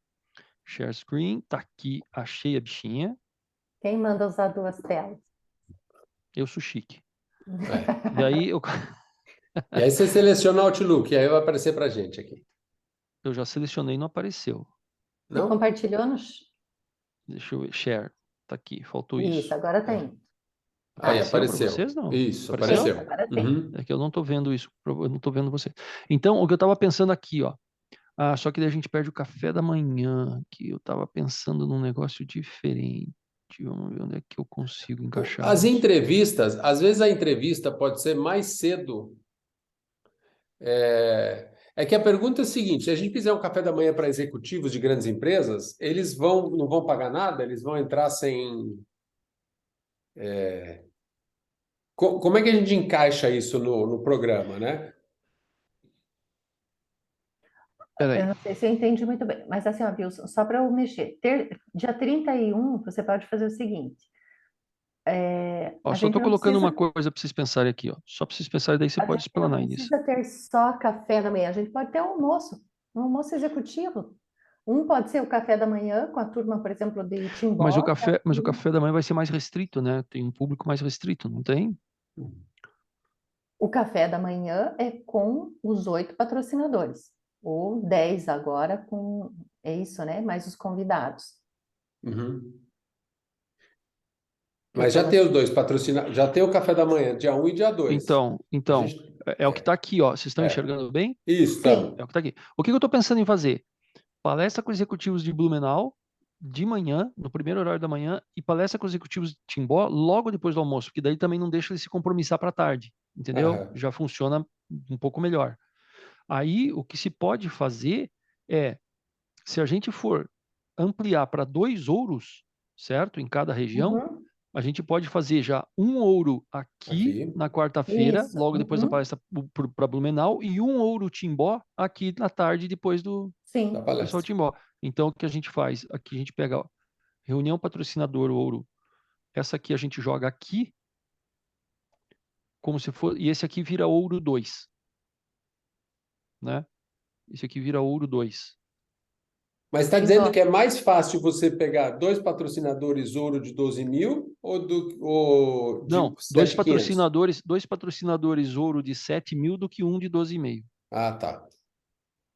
Share screen, tá aqui, achei a bichinha. Quem manda usar duas telas? Eu sou chique. É. Daí E aí você seleciona o Outlook, e aí vai aparecer pra gente aqui. eu já selecionei e não apareceu. Você Não? compartilhou no... Deixa eu ver, share, tá aqui, faltou Isso, isso. agora tem. Aí Apareceu para apareceu. vocês, não? Isso, Apareceu? apareceu. Agora tem. Uhum. É que eu não tô vendo isso, eu não tô vendo você. Então, o que eu tava pensando aqui, ó. Só que daí a gente perde o café da manhã, que eu tava pensando num negócio diferente. Vamos ver onde é que eu consigo encaixar As isso. entrevistas, às vezes a entrevista pode ser mais cedo. É que a pergunta é a seguinte: se a gente fizer um café da manhã para executivos de grandes empresas, eles não vão pagar nada, eles vão entrar sem. Como é que a gente encaixa isso no programa, né? Peraí. Eu não sei se eu entendi muito bem, mas assim, ó, Wilson, só para eu mexer. Dia 31, você pode fazer o seguinte. Ó, A só gente tô não colocando precisa, uma coisa para vocês pensarem aqui, ó. Só para vocês pensarem, daí você a pode gente não explanar isso. precisa ter só café da manhã, a gente pode ter um almoço executivo. Um pode ser o café da manhã com a turma, por exemplo, de Mas o Timbó. café da manhã vai ser mais restrito, né? Tem um público mais restrito, não tem? O café da manhã é com os 8 patrocinadores, ou 10 agora com, é isso, né? Mais os convidados. Uhum. Que o Mas já Thomas tem os dois patrocinados, já tem o café da manhã, dia 1 e dia 2. Então, A gente, é o que tá aqui, ó. Vocês estão é, enxergando bem? isso, Sim. É o que tá aqui. O que eu tô pensando em fazer? Palestra com executivos de Blumenau de manhã, no primeiro horário da manhã, e palestra com executivos de Timbó logo depois do almoço, porque daí também não deixa ele se compromissar para tarde, entendeu? aham. Já funciona um pouco melhor. Aí, o que se pode fazer é, se a gente for ampliar para 2 ouros, certo? Em cada região, Uhum. a gente pode fazer já um ouro aqui Aqui, na quarta-feira, Isso. logo depois da Uhum. palestra para Blumenau, e um ouro Timbó aqui na tarde, depois do da Sim. pessoal palestra. Timbó. Então, o que a gente faz? Aqui a gente pega, ó, reunião patrocinador ouro. Essa aqui a gente joga aqui, como se for, e esse aqui vira ouro 2, né? Esse aqui vira ouro 2. Mas está Então, dizendo que é mais fácil você pegar dois patrocinadores ouro de 12 mil ou de Não, 7.500? dois patrocinadores ouro de 7 mil do que um de 12,5. Ah, tá.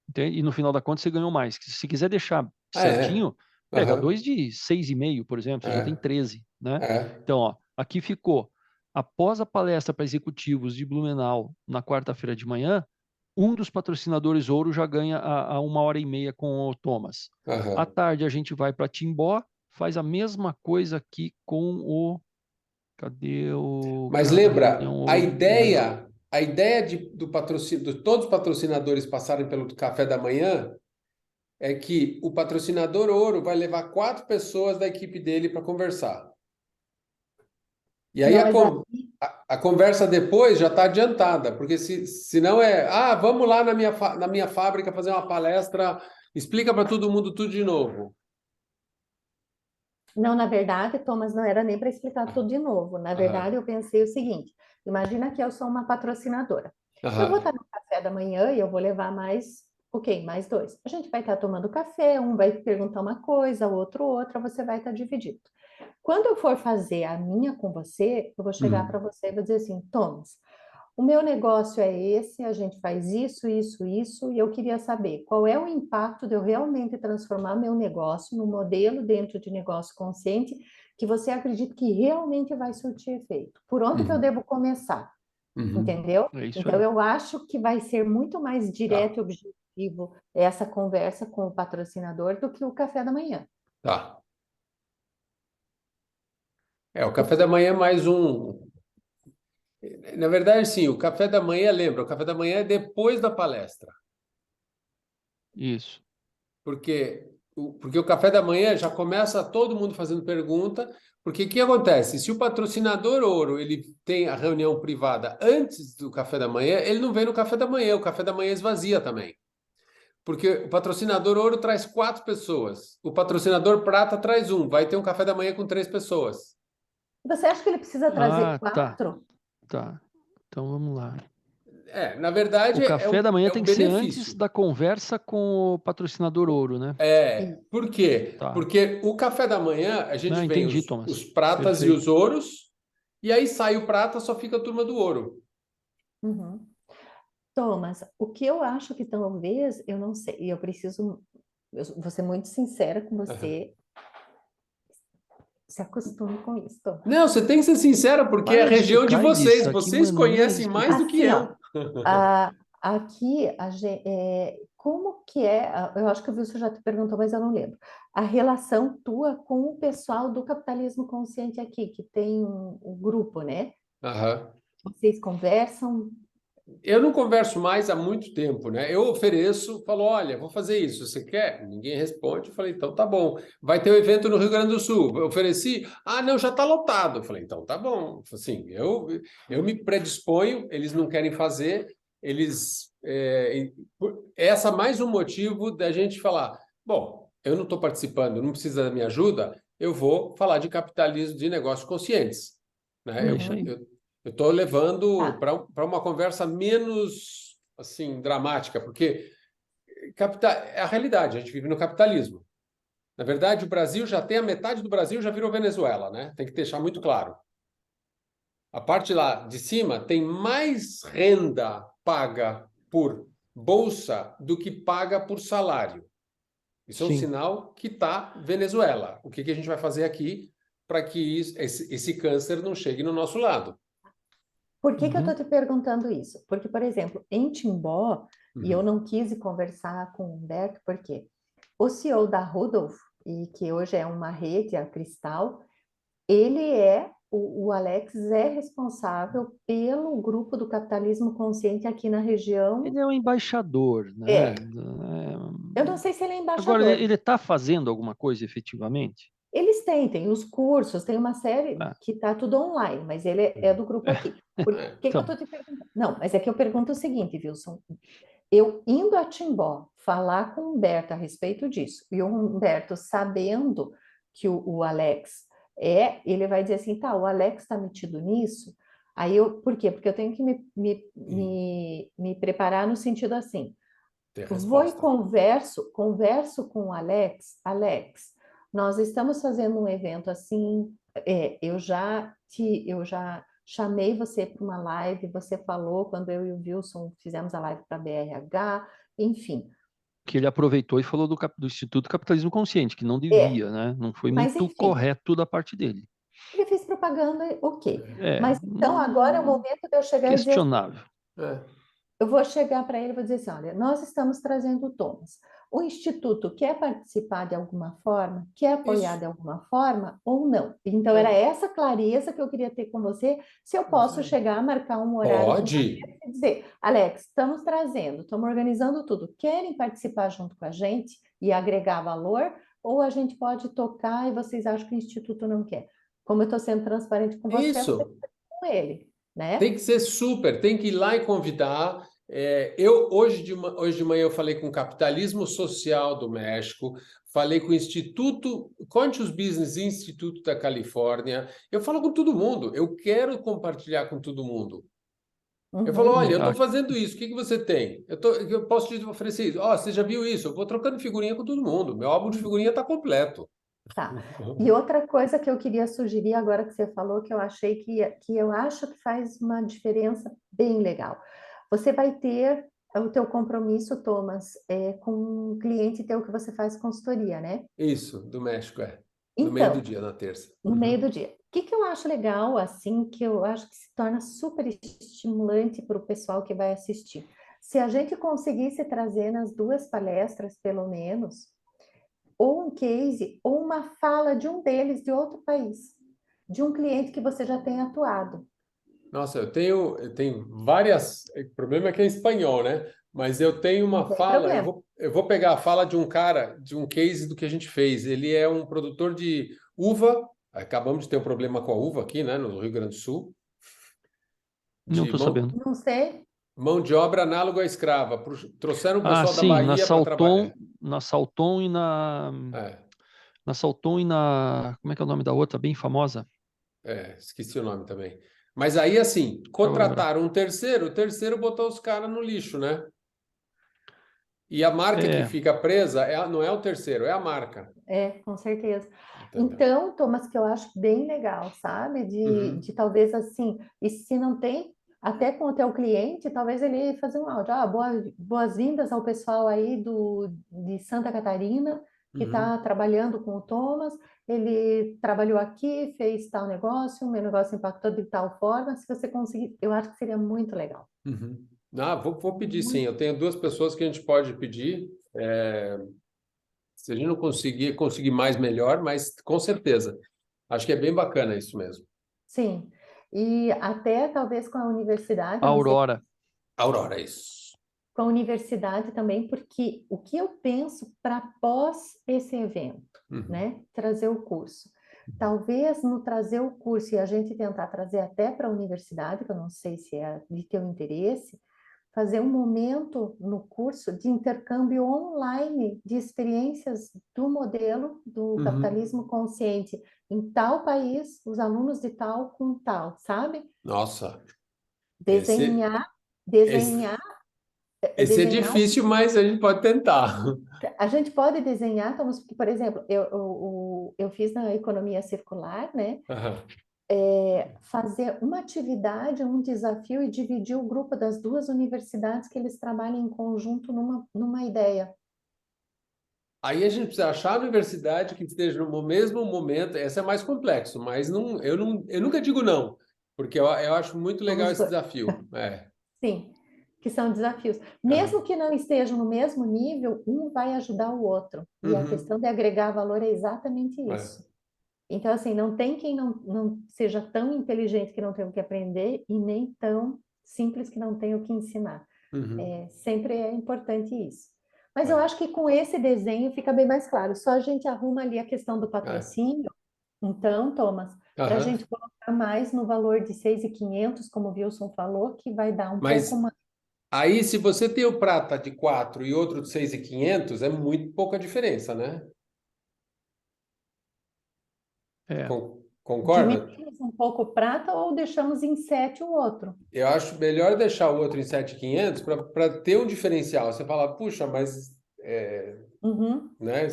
Entende? E no final da conta você ganhou mais. Se quiser deixar Ah, é. certinho, pega Aham. dois de 6,5, por exemplo, você já tem É. 13, né? É. Então, ó, aqui ficou. Após a palestra para executivos de Blumenau na quarta-feira de manhã, um dos patrocinadores ouro já ganha a 1h30 com o Thomas. À Aham. tarde a gente vai para Timbó, faz a mesma coisa aqui com o. Cadê o Mas cara da lembra, reunião ouro de Blumenau? a ideia do patrocínio, de todos os patrocinadores passarem pelo café da manhã é que o patrocinador ouro vai levar 4 pessoas da equipe dele para conversar. E aí não, mas aqui, a conversa depois já está adiantada, porque se não vamos lá na minha fábrica fazer uma palestra, explica para todo mundo tudo de novo. não, na verdade, Thomas, não era nem para explicar tudo de novo. Na verdade, Aham. eu pensei o seguinte: imagina que eu sou uma patrocinadora. Eu vou Aham. estar no café da manhã e eu vou levar mais, ok, mais 2. A gente vai estar tomando café, um vai perguntar uma coisa, o outro outra, você vai estar dividido. Quando eu for fazer a minha com você, eu vou chegar para Hum. você e vou dizer assim, Thomas, o meu negócio é esse, a gente faz isso, isso, isso, e eu queria saber qual é o impacto de eu realmente transformar meu negócio num modelo dentro de negócio consciente que você acredita que realmente vai surtir efeito. Por onde que eu Uhum. devo começar? Uhum. Entendeu? É isso Então, aí. eu acho que vai ser muito mais Tá, direto e objetivo essa conversa com o patrocinador do que o café da manhã. tá. O O café da que manhã é mais um. Na verdade, sim, o café da manhã, lembra, o café da manhã é depois da palestra. Isso. Porque o café da manhã já começa todo mundo fazendo pergunta, porque o que acontece? Se o patrocinador ouro ele tem a reunião privada antes do café da manhã, ele não vem no café da manhã, o café da manhã esvazia também. Porque o patrocinador ouro traz 4 pessoas, o patrocinador prata traz um, vai ter um café da manhã com 3 pessoas. você acha que ele precisa trazer Ah, tá, 4? tá. Então vamos lá. Na O verdade, café da manhã é tem um que ser antes benefício. da conversa com o patrocinador ouro, né? Por quê? Tá. Porque o café da manhã, a gente Não, vem entendi, os Thomas. pratas e os Perfeito. ouros, e aí sai o prata, só fica a turma do ouro. Uhum. Thomas, o que eu acho que talvez, eu não sei, e eu preciso, eu vou ser muito sincera com Aham. você, se acostume com isso, Thomas. Não, você tem que ser sincera, porque é a Para de região de explicar, Elissa. vocês. Que Vocês maneira de conhecem mais explicar. do que Assim, ó, eu. aqui, como que é, eu acho que o Wilson já te perguntou, mas eu não lembro, a relação tua com o pessoal do capitalismo consciente aqui, que tem um grupo, né? Aham. Vocês conversam? Eu não converso mais há muito tempo, né? Eu ofereço, falo, olha, vou fazer isso, você quer? Ninguém responde. Eu falei, então tá bom. Vai ter um evento no Rio Grande do Sul. Eu ofereci, ah, não, já está lotado. Eu falei, então tá bom. Assim, eu me predisponho, eles não querem fazer, essa é mais um motivo da gente falar, bom, eu não estou participando, não precisa da minha ajuda, eu vou falar de capitalismo de negócios conscientes, né? É Eu, isso aí. Uhum. eu eu estou levando Tá. para uma conversa menos assim dramática, porque é a realidade, a gente vive no capitalismo. Na verdade, o Brasil já tem a metade do Brasil já virou Venezuela, né? Tem que deixar muito claro. A parte lá de cima tem mais renda paga por bolsa do que paga por salário. Isso é um Sim. sinal que está Venezuela. O que a gente vai fazer aqui para que esse câncer não chegue no nosso lado? Por que que eu estou Uhum. te perguntando isso? Porque, por exemplo, em Timbó, e eu Uhum. não quis conversar com o Humberto, porque o CEO da Rudolph, e que hoje é uma rede, a Cristal, o Alex é responsável pelo grupo do capitalismo consciente aqui na região. Ele é o embaixador, né? É, eu não sei se ele é Agora, embaixador. ele está fazendo alguma coisa efetivamente? Eles têm os cursos, tem uma série Ah, que está tudo online, mas ele é do grupo aqui. Por que que eu Então, estou te perguntando? Não, mas é que eu pergunto o seguinte, Wilson. Eu indo a Timbó falar com o Humberto a respeito disso, e o Humberto sabendo que o Alex ele vai dizer assim, tá, o Alex está metido nisso, por quê? Porque eu tenho que me preparar no sentido assim, ter vou e resposta. converso com o Alex, nós estamos fazendo um evento assim, eu já chamei você para uma live, você falou quando eu e o Wilson fizemos a live para a BRH, enfim. que ele aproveitou e falou do Instituto Capitalismo Consciente, que não É, devia, né? Não foi mas muito enfim, correto da parte dele. ele fez propaganda, ok. É, Mas então agora é o momento de eu chegar e dizer assim, questionável. É. eu vou chegar para ele e vou dizer assim, olha, nós estamos trazendo o Thomas. O Instituto quer participar de alguma forma? Quer apoiar Isso. de alguma forma ou não? Então, era É. essa clareza que eu queria ter com você, se eu Isso posso aí. chegar, marcar um horário de uma Pode. vez e dizer, Alex, estamos trazendo, estamos organizando tudo. Querem participar junto com a gente e agregar valor? Ou a gente pode tocar e vocês acham que o Instituto não quer? Como eu estou sendo transparente com você Isso. com ele, Tem né? que ser super, tem que ir lá e convidar. Hoje de manhã eu falei com o Capitalismo Social do México, falei com o Instituto Conscious Business Institute da Califórnia. Eu falo com todo mundo, eu quero compartilhar com todo mundo. Eu falo, Uhum. olha, eu estou Legal. fazendo isso, o que você tem? Eu posso te oferecer isso. Ó, você já viu isso? Eu vou trocando figurinha com todo mundo. Meu álbum de figurinha está completo. Tá. E outra coisa que eu queria sugerir agora que você falou, que eu achei que eu acho que faz uma diferença bem legal. Você vai ter o teu compromisso, Thomas, com um cliente teu que você faz consultoria, né? Isso, do México, no meio do Então, dia, na terça. no meio do dia. O que que eu acho legal, assim, que eu acho que se torna super estimulante para o pessoal que vai assistir? Se a gente conseguisse trazer nas duas palestras, pelo menos, ou um case, ou uma fala de um deles de outro país, de um cliente que você já tem atuado. Nossa, eu tenho várias. O problema é que é em espanhol, né? Mas eu tenho Não uma tem fala. Eu problema. vou, eu vou pegar a fala de um cara, de um case do que a gente fez. Ele é um produtor de uva. Acabamos de ter um problema com a uva aqui, né, no Rio Grande do Sul. Não De estou mão, sabendo. Não sei. mão de obra análoga à escrava. Trouxeram o Ah, pessoal da sim, Bahia para trabalhar. Na Salton e É, na Salton e na, como é que é o nome da outra, bem famosa? esqueci o nome também. Mas aí, assim, Deixa eu lembrar. contrataram um terceiro, o terceiro botou os caras no lixo, né? E a marca que É, fica presa não é o terceiro, é a marca. Com certeza. Entendeu? Então, Thomas, que eu acho bem legal, sabe? De Uhum, talvez assim, e se não tem, até com o teu cliente, talvez ele fazer um áudio. Boas-vindas ao pessoal aí de Santa Catarina, que uhum, está trabalhando com o Thomas. Ele trabalhou aqui, fez tal negócio, o meu negócio impactou de tal forma. Se você conseguir, eu acho que seria muito legal. uhum. Ah, vou pedir sim. Muito. Eu tenho duas pessoas que a gente pode pedir. Se a gente não conseguir mais, melhor, mas com certeza. Acho que é bem bacana isso mesmo. Sim. E até talvez com a universidade, eu não sei. Aurora. Aurora, isso. Com a universidade também, porque o que eu penso para pós esse evento, Uhum, né? Trazer o curso. Talvez no trazer o curso e a gente tentar trazer até para a universidade, que eu não sei se é de teu interesse, fazer um momento no curso de intercâmbio online de experiências do modelo do uhum. capitalismo consciente em tal país, os alunos de tal com tal, sabe? Nossa, esse, Desenhar, esse, desenhar, esse é desenhar. difícil, mas a gente pode tentar. A gente pode desenhar, Thomas, porque, por exemplo, eu fiz na economia circular, né? Aham. Fazer uma atividade, um desafio e dividir o grupo das duas universidades que eles trabalhem em conjunto numa ideia. Aí a gente precisa achar a universidade que esteja no mesmo momento. Esse é mais complexo, mas eu nunca digo não, porque eu acho muito legal Vamos, esse desafio. É. sim, que são desafios. Aham. Mesmo que não estejam no mesmo nível, um vai ajudar o outro. E a Uhum. questão de agregar valor é exatamente É. isso. Então, assim, não tem quem não seja tão inteligente que não tenha o que aprender e nem tão simples que não tenha o que ensinar. Uhum. Sempre é importante isso. Mas eu É. acho que com esse desenho fica bem mais claro. Só a gente arruma ali a questão do É. patrocínio. Então, Thomas, para a Aham. gente colocar mais no valor de 6.500, como o Wilson falou, que vai dar um pouco Mas mais. aí, se você tem o prata de 4 e outro de 6.500, é muito pouca diferença, né? É. Concorda? Diminuímos um pouco o prata ou deixamos em 7 o outro? Eu acho melhor deixar o outro em 7.500 para ter um diferencial. Você fala, puxa, mas Uhum. né?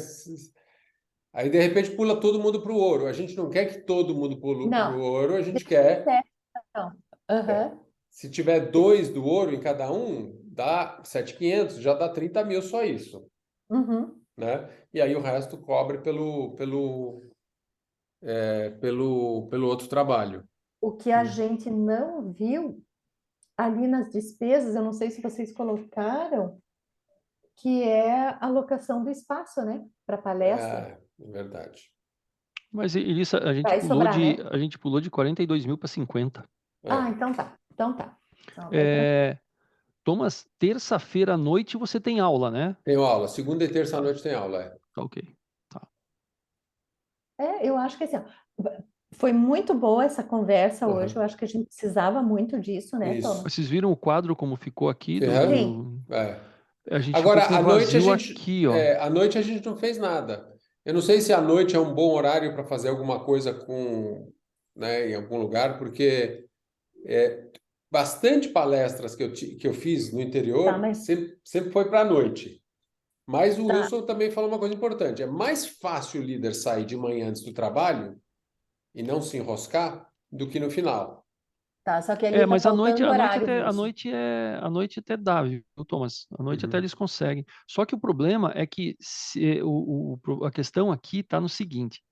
Aí de repente pula todo mundo para o ouro. A gente não quer que todo mundo pule para o Não, ouro, a gente deixa quer. 7, então. Aham. Se tiver dois do ouro em cada um, dá 7.500, já dá 30 mil só isso, Uhum. né? E aí o resto cobre pelo outro trabalho. O que a gente não viu ali nas despesas, eu não sei se vocês colocaram, que é a alocação do espaço, né, para palestra. É verdade. Mas Elissa, Vai sobrar, né? a gente pulou de 42 mil para 50. Ah, É. então tá. Então tá. Então, daí tranquilo. É, Thomas, terça-feira à noite você tem aula, né? Tenho aula. Segunda e terça à Tá, noite tem aula. tá ok. Tá. Eu acho que assim, ó, foi muito boa essa conversa hoje. Eu Aham. acho que a gente precisava muito disso, né, Isso. Thomas? Vocês viram o quadro como ficou aqui Sim. É. A gente ficou Agora, com vazio aqui, ó. à noite a gente não fez nada. Eu não sei se à noite é um bom horário para fazer alguma coisa com, né, em algum lugar, porque bastante palestras que eu fiz no Tá, interior mas sempre foi para a noite. Mas o Tá, Wilson também falou uma coisa importante. É mais fácil o líder sair de manhã antes do trabalho e não se enroscar do que no final. tá. Só que ali tá Mas faltando horário, Wilson. a noite até dá, viu, Thomas? A noite até Uhum, eles conseguem. Só que o problema é que a questão aqui está no seguinte: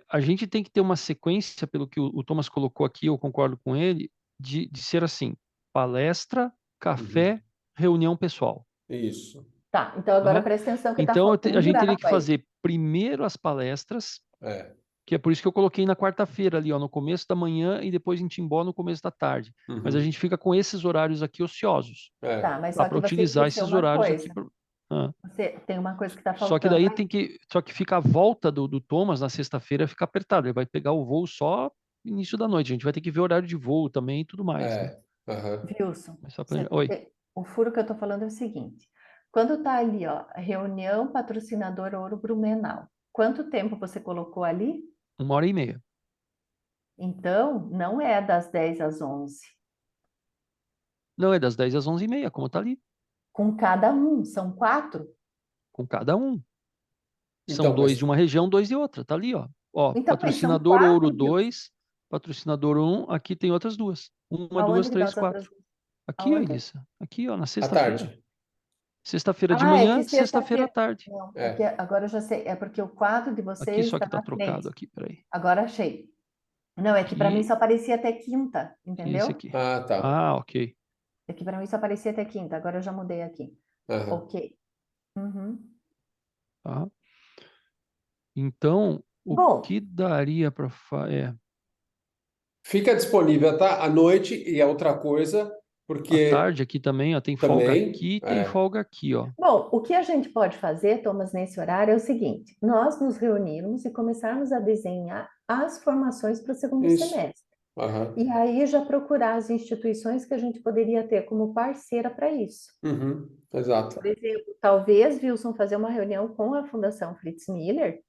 a gente tem que ter uma sequência, pelo que o Thomas colocou aqui, eu concordo com ele, de ser assim: palestra, uhum. café, reunião pessoal. Isso. Tá, então agora Tá? presta atenção que tá Então a faltando gente teria que horário aí. fazer primeiro as palestras, É. que é por isso que eu coloquei na quarta-feira ali, ó, no começo da manhã e depois em Timbó no começo da tarde. Mas a Uhum. gente fica com esses horários aqui ociosos. Tá, É. mas Dá só para que você utilizar esqueceu esses uma horários aqui. coisa. Ah. Você tem uma coisa que tá Só que faltando daí aí. só que fica a volta do Thomas na sexta-feira fica apertado. Ele vai pegar o voo só início da noite. A gente vai ter que ver o horário de voo também e tudo mais, né? É. Aham. Wilson, Mas só você- Oi, o furo que eu tô falando é o seguinte. Quando tá ali, ó, reunião patrocinador Ouro Blumenau, quanto tempo você colocou ali? 1h30. Então, não é das 10 às 11. Não, é das 10 às 11h30, como tá ali, Com cada um, são 4. com cada um. São Então, dois de mas uma região, dois de outra. Tá ali, ó. Ó, Então, mas são patrocinador Ouro 4, Wilson. 2, patrocinador 1, aqui tem outras duas. Uma, duas, Aonde que estão três, as outras? quatro. Aqui, ó, Aonde? Elissa. Aqui, ó, na à sexta-feira. tarde. Sexta-feira de Ah, é que manhã, sexta-feira à sexta-feira. tarde. Não, é que É. agora eu já sei. É porque o quadro de Aqui vocês só está que tá na trocado frente. aqui, peraí. Agora achei. Não, é que para mim Aqui só aparecia até quinta, e esse entendeu? aqui. Ah, tá. Ah, ok. É que para mim só aparecia até quinta. Agora eu já mudei aqui. Aham. Ok. Uhum. Tá. Então, o Bom, que daria para Fica disponível, tá? À noite e é outra coisa, à porque tarde aqui também, ó, tem folga também aqui, tem folga aqui, ó. bom, o que a gente pode fazer, Thomas, nesse horário é o seguinte: nós nos reunirmos e começarmos a desenhar as formações para o segundo isso. semestre. Aham. E aí já procurar as instituições que a gente poderia ter como parceira para isso. Uhum. Exato. Por exemplo, talvez, Wilson, fazer uma reunião com a Fundação Fritz Miller,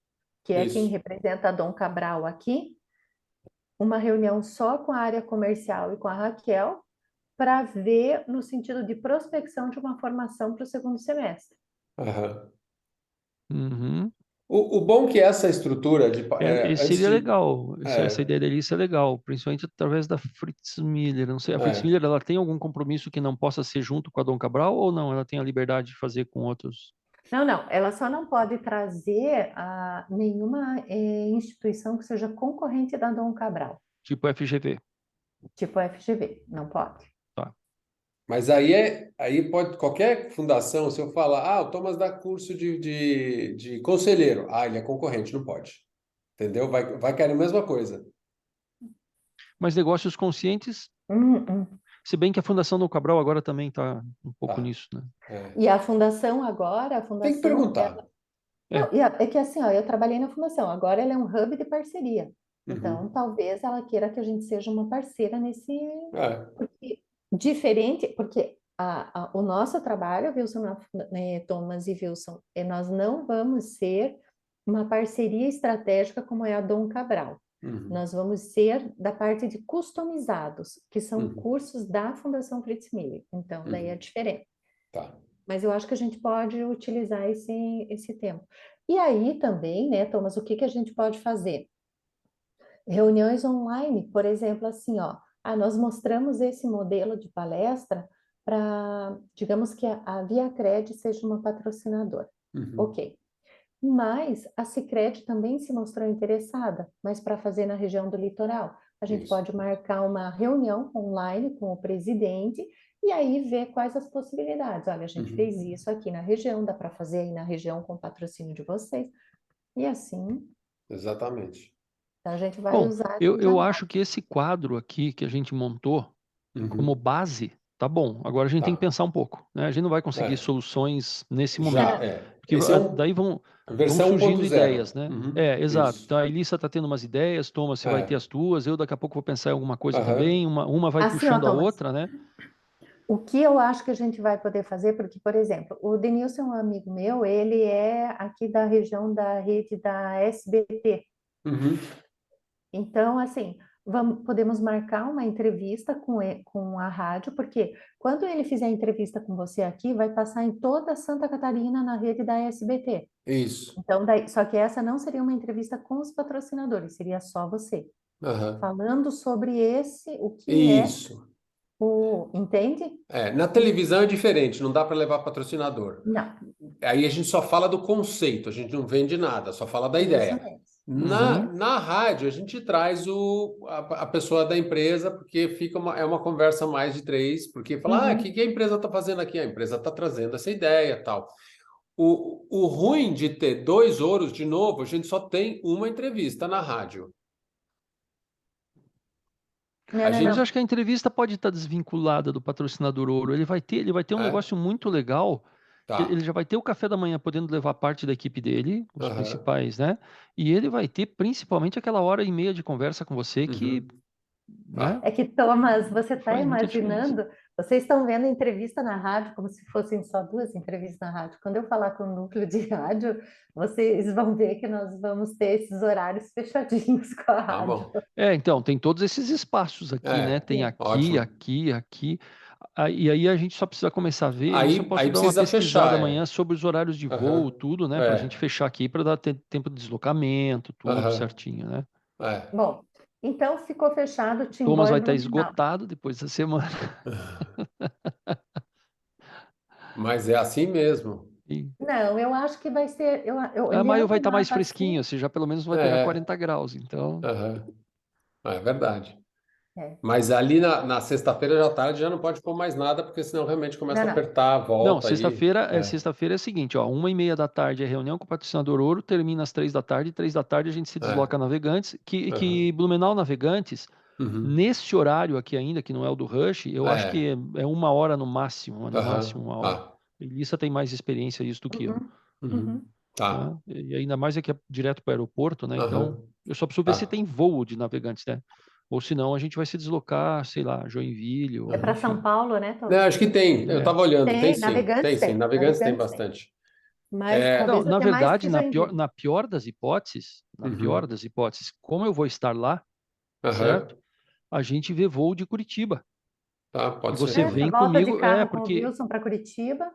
que é quem Isso. representa a Dom Cabral aqui, uma reunião só com a área comercial e com a Raquel, para ver no sentido de prospecção de uma formação para o segundo semestre. Aham. Uhum. O bom que essa estrutura de Esse antes seria de legal. Essa é, ideia dele é legal, principalmente através da Fritz Miller. Não sei, a Fritz é, Miller, ela tem algum compromisso que não possa ser junto com a Dom Cabral ou não? Ela tem a liberdade de fazer com outros, Não, não, ela só não pode trazer nenhuma instituição que seja concorrente da Dom Cabral, tipo FGV. tipo a FGV, não pode. Tá. mas aí pode qualquer fundação, se eu falar, o Thomas dá curso de conselheiro, ele é concorrente, não pode. Entendeu? Vai cair a mesma coisa. Mas negócios conscientes, Hum. se bem que a Fundação Dom Cabral agora também está um pouco Tá. nisso, né? É. E a fundação agora, a Tem que fundação, perguntar. É. não, é que assim, ó, eu trabalhei na fundação, agora ela é um hub de parceria. Então, Uhum. talvez ela queira que a gente seja uma parceira nesse, É. porque, diferente, porque o nosso trabalho, Wilson, Thomas e Wilson, nós não vamos ser uma parceria estratégica como é a Dom Cabral. Uhum. Nós vamos ser da parte de customizados, que são Uhum. cursos da Fundação Fritz Miller. Então, daí é Uhum. diferente. Tá. Mas eu acho que a gente pode utilizar esse tempo. E aí também, né, Thomas, o que que a gente pode fazer? Reuniões online, por exemplo, assim, ó, nós mostramos esse modelo de palestra para, digamos que a ViaCred seja uma patrocinadora. Uhum. Ok. Mas a Sicredi também se mostrou interessada, mas para fazer na região do litoral. A gente Isso. pode marcar uma reunião online com o presidente e aí ver quais as possibilidades. Olha, a gente fez Uhum. isso aqui na região, dá para fazer aí na região com patrocínio de vocês. E assim, Exatamente. a gente vai Bom, usar esses eu acho dados. que esse quadro aqui que a gente montou como Uhum. base, tá bom. Agora a gente tem que Tá. pensar um pouco, né? A gente não vai conseguir É. soluções nesse Já momento, é. porque Esse é daí a vão versão surgindo ideias, 1.0. né? Uhum. É, exato. Isso. Então a Elissa está tendo umas ideias, Thomas, você vai ter É. as tuas, eu daqui a pouco vou pensar em alguma coisa Aham. também, uma vai Assim, ó, puxando a Thomas, outra, né? o que eu acho que a gente vai poder fazer, porque, por exemplo, o Denilson é um amigo meu, ele é aqui da região da rede da SBT. Uhum. Então, assim, podemos marcar uma entrevista com a rádio, porque quando ele fizer a entrevista com você aqui, vai passar em toda Santa Catarina na rede da SBT. Isso. Então, só que essa não seria uma entrevista com os patrocinadores, seria só você. Aham. Falando sobre o que Isso. entende? Na televisão é diferente, não dá para levar patrocinador. Não, Aí a gente só fala do conceito, a gente não vende nada, só fala da isso ideia. mesmo. Na rádio, a gente traz a pessoa da empresa, porque é uma conversa mais de três, porque fala, o que a empresa está fazendo aqui? A empresa está trazendo essa ideia e tal. O ruim de ter 2 ouros, de novo, a gente só tem uma entrevista na rádio. Mas eu acho que a entrevista pode estar desvinculada do patrocinador ouro. Ele vai ter um negócio muito legal. Tá. Ele já vai ter o café da manhã podendo levar parte da equipe dele, os principais, né? E ele vai ter principalmente aquela hora e meia de conversa com você que, né? É que, Thomas, você está Faz muita imaginando, vocês estão vendo a entrevista na rádio como se fossem só 2 entrevistas na rádio. Quando eu falar com o núcleo de rádio, vocês vão ver que nós vamos ter esses horários fechadinhos com a rádio. Bom. Então, tem todos esses espaços aqui, né? Tem aqui, ótimo. aqui. E aí a gente só precisa começar a ver. Aí Eu só posso dar uma precisa pesquisada fechar, amanhã sobre os horários de voo, tudo, né? Para a gente fechar aqui, para dar tempo de deslocamento, tudo certinho, né? Bom, então ficou fechado. Thomas vai estar esgotado depois da semana. Mas é assim mesmo. Não, eu acho que vai ser. Maio vai estar mais fresquinho, você já pelo menos vai pegar 40 graus, então. É verdade. Mas ali na sexta-feira já tarde já não pode pôr mais nada, porque senão realmente começa a apertar, volta. Não, sexta-feira é o seguinte, ó, 1h30 da tarde é reunião com o patrocinador ouro, termina às 3 da tarde, 3 da tarde a gente se desloca a Navegantes, que Blumenau Navegantes, nesse horário aqui ainda, que não é o do Rush, eu acho que é 1 hora no máximo, 1 hora. Elissa tem mais experiência nisso do que eu. Tá. Né? E ainda mais é que é direto para o aeroporto, né? Então, eu só preciso ver se tem voo de Navegantes, né? Ou senão a gente vai se deslocar, sei lá, Joinville. É para São Paulo, né, Tom? Não, acho que tem. Eu estava olhando. Tem sim. Navegantes tem sim. Navegantes tem bastante. Mas não, na verdade, na pior das hipóteses, como eu vou estar lá, certo? A gente vê voo de Curitiba. Tá, pode ser. Você vem volta comigo, de carro porque com o Wilson para Curitiba.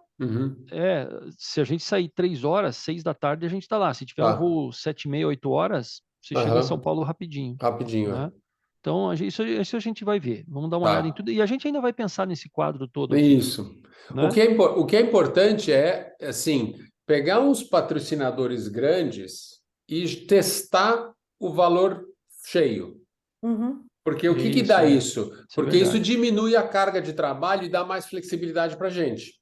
Se a gente sair 3 horas, 6 da tarde a gente está lá. Se tiver um voo 7h30, 8 horas, você chega em São Paulo rapidinho. Rapidinho, Então, isso a gente vai ver. Vamos dar uma olhada em tudo. E a gente ainda vai pensar nesse quadro todo aqui. Isso. Né? O que é importante é, assim, pegar uns patrocinadores grandes e testar o valor cheio. Porque o que dá isso? Porque isso diminui a carga de trabalho e dá mais flexibilidade para a gente.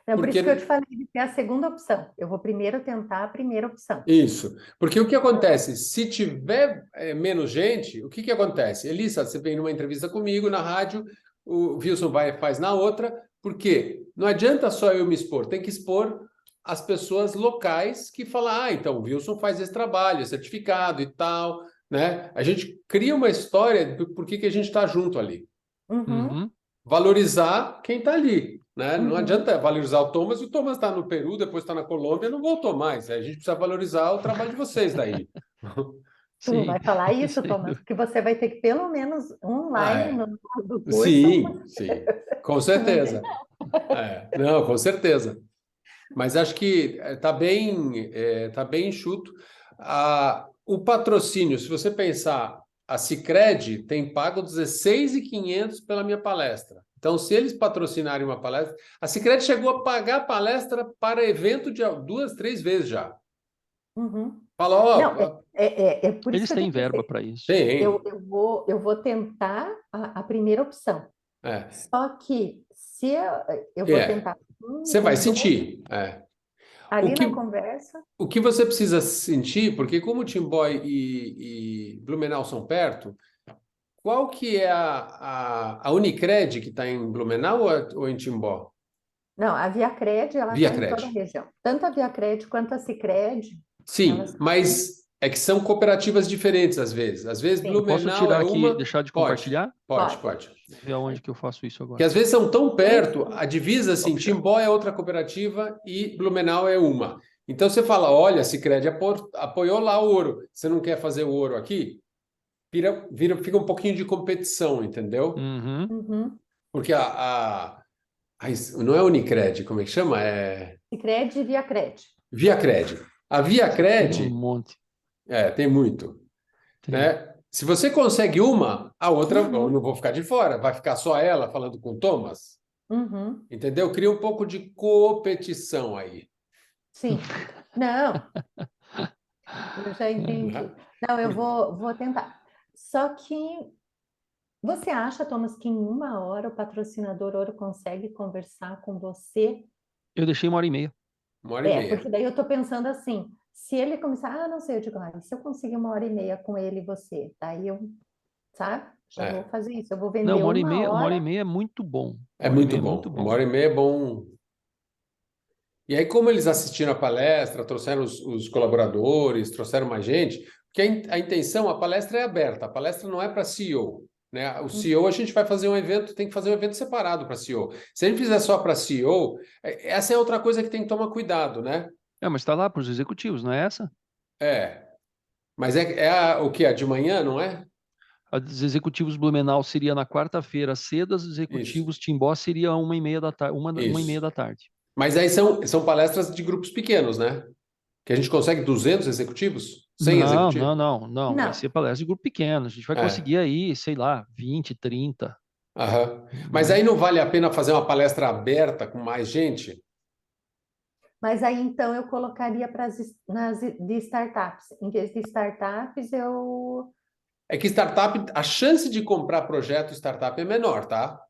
Por isso que eu te falei de ter a segunda opção. Eu vou primeiro tentar a primeira opção. Isso. Porque o que acontece? Se tiver menos gente, o que acontece? Elissa, você vem numa entrevista comigo na rádio, o Wilson faz na outra, porque não adianta só eu me expor, tem que expor as pessoas locais que falam, então o Wilson faz esse trabalho, é certificado e tal, né? A gente cria uma história do porquê que a gente está junto ali. Valorizar quem está ali. Né? Não adianta valorizar o Thomas está no Peru, depois está na Colômbia, não voltou mais. A gente precisa valorizar o trabalho de vocês daí. Tu não vai falar isso, Thomas, porque você vai ter que pelo menos online no curso. Sim, com certeza. Não, com certeza. Mas acho que está bem enxuto. O patrocínio, se você pensar, a Sicredi tem pago R$16.500 pela minha palestra. Então, se eles patrocinarem uma palestra... A Sicredi chegou a pagar palestra para evento de 2, 3 vezes já. Fala, por isso eles têm verba para isso. Tem. Eu vou tentar a primeira opção. Só que se eu vou tentar... Você vai sentir. Ali na conversa... O que você precisa sentir, porque como Timbó e Blumenau são perto... Qual que é a Unicred que está em Blumenau ou em Timbó? Não, a Viacred, ela está em toda a região. Tanto a Viacred quanto a Sicredi. Sim, mas é que são cooperativas diferentes às vezes. Às vezes Blumenau Posso tirar aqui, deixar de compartilhar? Pode. Ver aonde que eu faço isso agora. Porque às vezes são tão perto, a divisa assim, Timbó é outra cooperativa e Blumenau é uma. Então você fala, olha, a Sicredi apoiou lá o ouro. Você não quer fazer o ouro aqui? fica um pouquinho de competição, entendeu? Uhum. Uhum. Porque não é Unicred, como é que chama? Sicredi e Viacred. ViaCred. A Tem um ViaCred, monte. tem muito, Tem. né? Se você consegue uma, a outra, eu Uhum. não vou ficar de fora, vai ficar só ela falando com o Thomas, Uhum. entendeu? Cria um pouco de competição aí. Sim. Não, eu já entendi. Não, eu vou tentar. Só que você acha, Thomas, que em 1 hora o patrocinador ouro consegue conversar com você? Eu deixei 1 hora e meia. 1 hora e meia. Porque daí eu estou pensando assim, se ele começar, não sei, eu digo, se eu conseguir 1 hora e meia com ele e você, daí eu, sabe? Já vou É, fazer isso. Eu vou Não, vender uma hora e uma meia, uma hora e hora. meia é muito bom. é Uma hora e muito meia é bom. muito Uma bom. hora e meia é bom. E aí, como eles assistiram a palestra, trouxeram os colaboradores, trouxeram mais gente, porque a intenção, a palestra é aberta, a palestra não é para CEO, né? O CEO a gente vai fazer um evento, tem que fazer um evento separado para CEO. Se a gente fizer só para CEO, essa é outra coisa que tem que tomar cuidado, né? Mas está lá para os executivos, não é essa? É, mas o que? A de manhã, não é? A dos executivos Blumenau seria na quarta-feira cedo, os Isso, executivos Timbó seria 1h30 da tarde, uma e meia isso. da tarde. Mas aí são palestras de grupos pequenos, né? Que a gente consegue 200 executivos, 100 Não, executivos. não, não, não. Vai Não, ser palestra de grupo pequeno. A gente vai É. conseguir aí, sei lá, 20, 30. Aham. Mas Né? aí não vale a pena fazer uma palestra aberta com mais gente? mas aí então eu colocaria nas de startups. Em vez de startups, eu. É que startup, a chance de comprar projeto startup é menor, tá?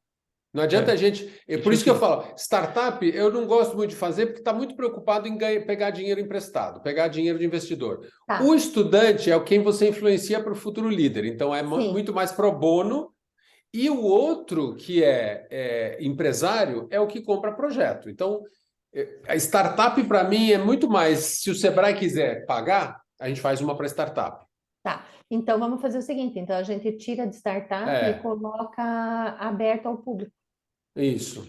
Não adianta É, a gente. Por isso isso que eu sim. falo, startup eu não gosto muito de fazer porque está muito preocupado em pegar dinheiro emprestado, pegar dinheiro de investidor. O Tá, estudante é o quem você influencia para o futuro líder, então é sim. muito mais pro bono. E o outro, que é empresário, é o que compra projeto. Então, a startup, para mim, é muito mais. Se o Sebrae quiser pagar, a gente faz uma para startup. Tá. Então vamos fazer o seguinte: então a gente tira de startup e É, coloca aberto ao público. isso.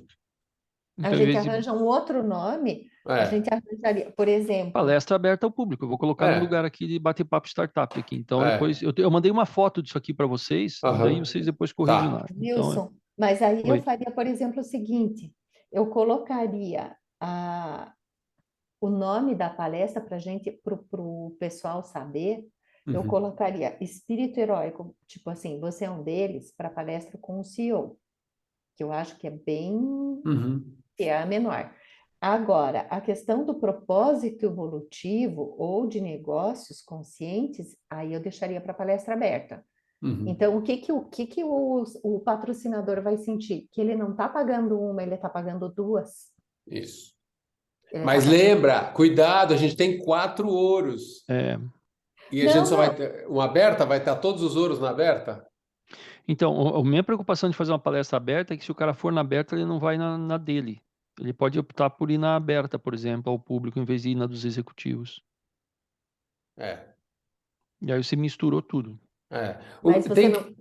A Então, em gente vez de arranja um outro nome, a É, gente arranjaria, por exemplo. palestra aberta ao público, eu vou colocar no é, lugar aqui de bater-papo startup aqui. Então, depois, é. eu mandei uma foto disso aqui para vocês, e daí Aham. vocês depois corrigem Tá. lá. Então, Wilson, mas aí eu oi. faria, por exemplo, o seguinte: eu colocaria o nome da palestra para gente, para o pessoal saber, eu Uhum. colocaria Espírito Heróico, tipo assim, você é um deles, para palestra com o CEO, que eu acho que é bem, Uhum. que é a menor. Agora, a questão do propósito evolutivo ou de negócios conscientes, aí eu deixaria para palestra aberta. Uhum. Então, o patrocinador vai sentir? Que ele não está pagando uma, ele está pagando duas. Isso. Ele está Mas pagando. lembra, cuidado, a gente tem 4 ouros. É, E a gente Não, só vai não. ter uma aberta, vai estar todos os ouros na aberta? então, a minha preocupação de fazer uma palestra aberta é que se o cara for na aberta, ele não vai na dele. Ele pode optar por ir na aberta, por exemplo, ao público, em vez de ir na dos executivos. É, E aí você misturou tudo. é. Mas você Tem não. que,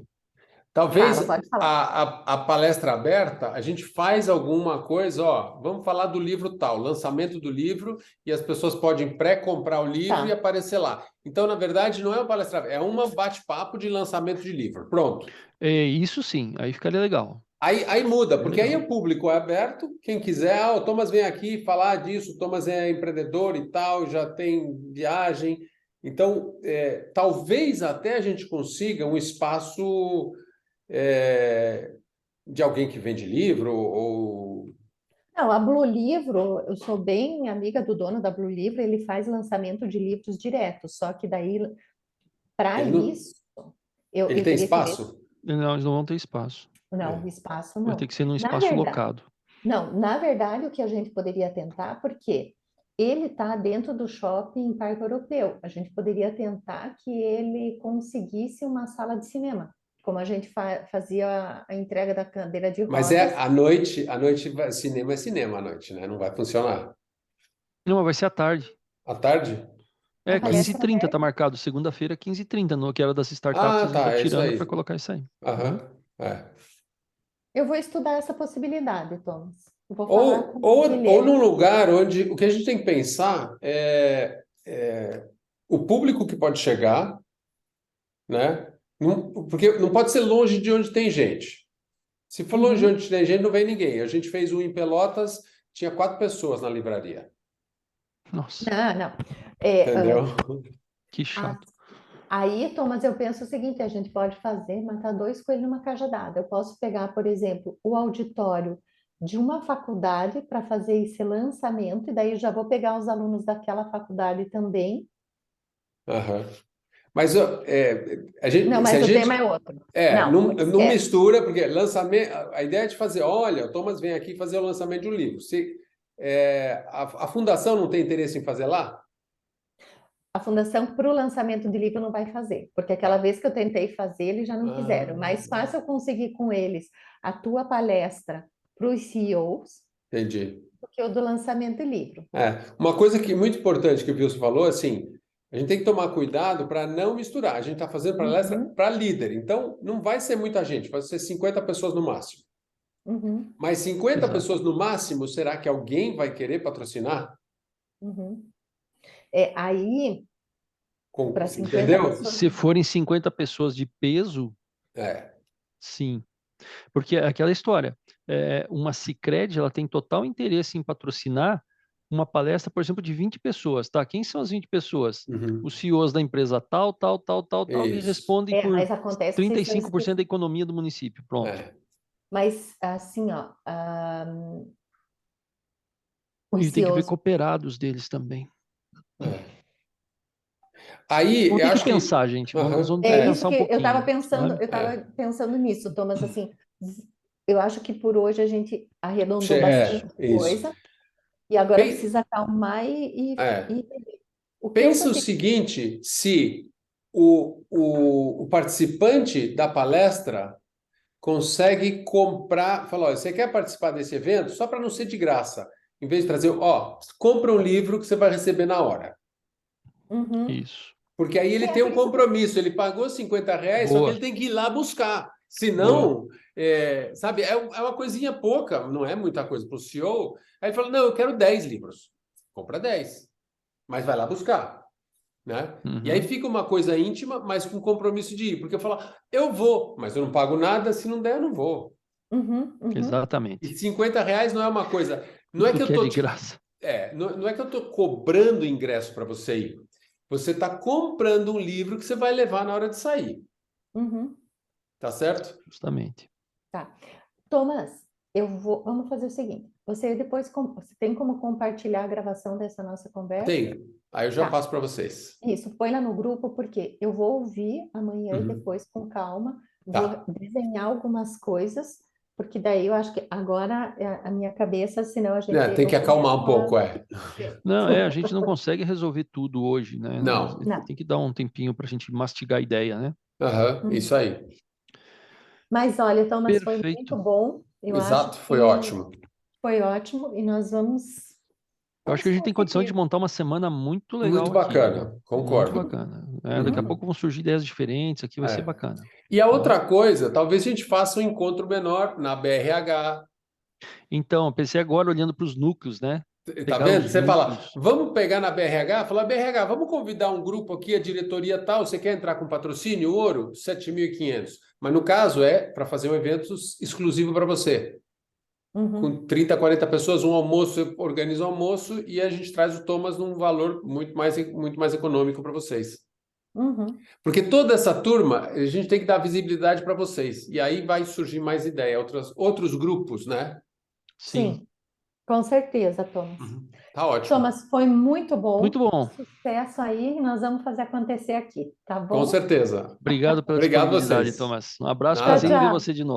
talvez Fala, pode falar. a palestra aberta, a gente faz alguma coisa, ó, vamos falar do livro tal, lançamento do livro, e as pessoas podem pré-comprar o livro e Tá. aparecer lá. Então, na verdade, não é uma palestra aberta, é um bate-papo de lançamento de livro. Pronto. É, isso sim, aí ficaria legal. Aí muda, Ficaria porque aí legal. o público é aberto, quem quiser, o Thomas vem aqui falar disso, o Thomas é empreendedor e tal, já tem viagem. Então, talvez até a gente consiga um espaço é, de alguém que vende livro, ou Não, a Blue Livro, eu sou bem amiga do dono da Blue Livro, ele faz lançamento de livros direto, só que daí, para ele, não, isso, eu, ele eu tem teria que ver. espaço? Não, eles não vão ter espaço. Não, É. espaço Vai ter não. que ser num Na espaço verdade, locado. não, na verdade, o que a gente poderia tentar, porque ele está dentro do shopping Parque Europeu, a gente poderia tentar que ele conseguisse uma sala de cinema, como a gente fazia a entrega da cadeira de Mas rodas. cinema é cinema à noite, né? Não vai funcionar. Não, mas vai ser à tarde. À tarde? A É, quinze h palestra 30 tá aberta. marcado. Segunda-feira, 15h30, no que era das startups, Ah, a gente tá tá, é isso tirando para aí. colocar isso aí. Uhum. Aham, é. Eu vou estudar essa possibilidade, Thomas. Eu vou falar Ou, com o ou, ou Guilherme. num lugar onde o que a gente tem que pensar é o público que pode chegar, né? Porque não pode ser longe de onde tem gente. Se for longe de Uhum. onde tem gente, não vem ninguém. A gente fez um em Pelotas, tinha 4 pessoas na livraria. Nossa, Não. É, Entendeu? que chato. aí, Thomas, eu penso o seguinte, a gente pode fazer, matar dois coelhos numa cajadada. Eu posso pegar, por exemplo, o auditório de uma faculdade para fazer esse lançamento, e daí eu já vou pegar os alunos daquela faculdade também. Aham. Mas ó, a gente, Não, se a mas o tema gente é outro. Não, não esquece. mistura, porque lançamento, a ideia é de fazer, olha, o Thomas vem aqui fazer o lançamento de um livro. A fundação não tem interesse em fazer lá? A fundação para o lançamento de livro não vai fazer, porque aquela Tá. vez que eu tentei fazer, eles já não quiseram. Ah, Mais fácil eu conseguir com eles a tua palestra para os CEOs entendi. do que o do lançamento de livro. Uma coisa que muito importante que o Wilson falou, assim, a gente tem que tomar cuidado para não misturar. A gente está fazendo palestra Uhum, para líder, então não vai ser muita gente, vai ser 50 pessoas no máximo. uhum, Mas 50 Exato. pessoas no máximo, será que alguém vai querer patrocinar? uhum. Aí, para 50 Entendeu? pessoas. Se forem 50 pessoas de peso, É, sim. Porque é aquela história, uma Sicredi, ela tem total interesse em patrocinar uma palestra, por exemplo, de 20 pessoas, tá? Quem são as 20 pessoas? uhum, Os CEOs da empresa tal, tal, tal, tal, tal, que isso. respondem por Mas acontece que vocês estão 35% da economia do município. Pronto. É, Mas, assim, ó, os E tem que ver CEOs. cooperados deles também. é. Aí, Vamos eu ter que acho que. pensar, gente. Nós Aham, vamos ter É que isso pensar um que pouquinho, né? eu estava pensando nisso, Thomas, assim, eu acho que por hoje a gente arredondou bastante Isso. coisa e agora Pen- precisa acalmar é. o que eu Pensa tô o te... seguinte: se o participante da palestra consegue comprar, fala, olha, você quer participar desse evento? Só para não ser de graça. Em vez de trazer, ó, compra um livro que você vai receber na hora. Uhum. Isso. Porque aí ele É tem por um isso que compromisso, ele pagou R$ 50, só que ele Boa, tem que ir lá buscar. boa. Senão, sabe, é uma coisinha pouca, não é muita coisa para o CEO. Aí ele fala, não, eu quero 10 livros. Compra 10, mas vai lá buscar, né? E aí Uhum. fica uma coisa íntima, mas com compromisso de ir. Porque eu falo, eu vou, mas eu não pago nada, se não der, eu não vou. E Exatamente. R$ 50 não é uma coisa. Não é que eu Porque é tô de te, graça. não é que eu tô cobrando ingresso para você ir. Você está comprando um livro que você vai levar na hora de sair. uhum. Tá certo? Justamente. Tá. Thomas, vamos fazer o seguinte, você depois, você tem como compartilhar a gravação dessa nossa conversa? Tem. Aí eu já Tá. passo para vocês. Isso, põe lá no grupo, porque eu vou ouvir amanhã e Uhum. depois com calma, vou Tá. desenhar algumas coisas, porque daí eu acho que agora a minha cabeça, senão a gente, Tem eu que começo acalmar um pouco, é. Não, a gente não consegue resolver tudo hoje, né? Não. Não. Tem que dar um tempinho para a gente mastigar a ideia, né? Aham, Uhum. isso aí. Mas olha, Thomas, foi muito Perfeito. bom. Eu acho Exato, foi que ótimo. foi ótimo e Eu acho vamos que a gente tem condição de conseguir. montar uma semana muito Muito legal aqui, viu? bacana, Muito concordo. bacana. Daqui a Uhum. pouco vão surgir ideias diferentes aqui, vai ser É. bacana, E a né? outra coisa, talvez a gente faça um encontro menor na BRH. Então, eu pensei agora olhando para os núcleos, né? Tá Pegar vendo? os Você fala, núcleos. vamos pegar na BRH? Fala, BRH, vamos convidar um grupo aqui, a diretoria tal. Você quer entrar com patrocínio, ouro? 7.500. Mas no caso é para fazer um evento exclusivo para você. Uhum, Com 30, 40 pessoas, um almoço, eu organizo o almoço e a gente traz o Thomas num valor muito mais econômico para vocês. uhum. Porque toda essa turma, a gente tem que dar visibilidade para vocês. E aí vai surgir mais ideia, outros grupos, né? Sim. Sim, com certeza, Thomas. Uhum. Tá ótimo. Thomas, foi muito Muito bom. bom. Sucesso aí, nós vamos fazer acontecer aqui, tá Com bom? certeza. Obrigado pela Obrigado a disponibilidade, vocês. Thomas. Um abraço, Tchau, prazer em Nada. ver tchau. você de novo.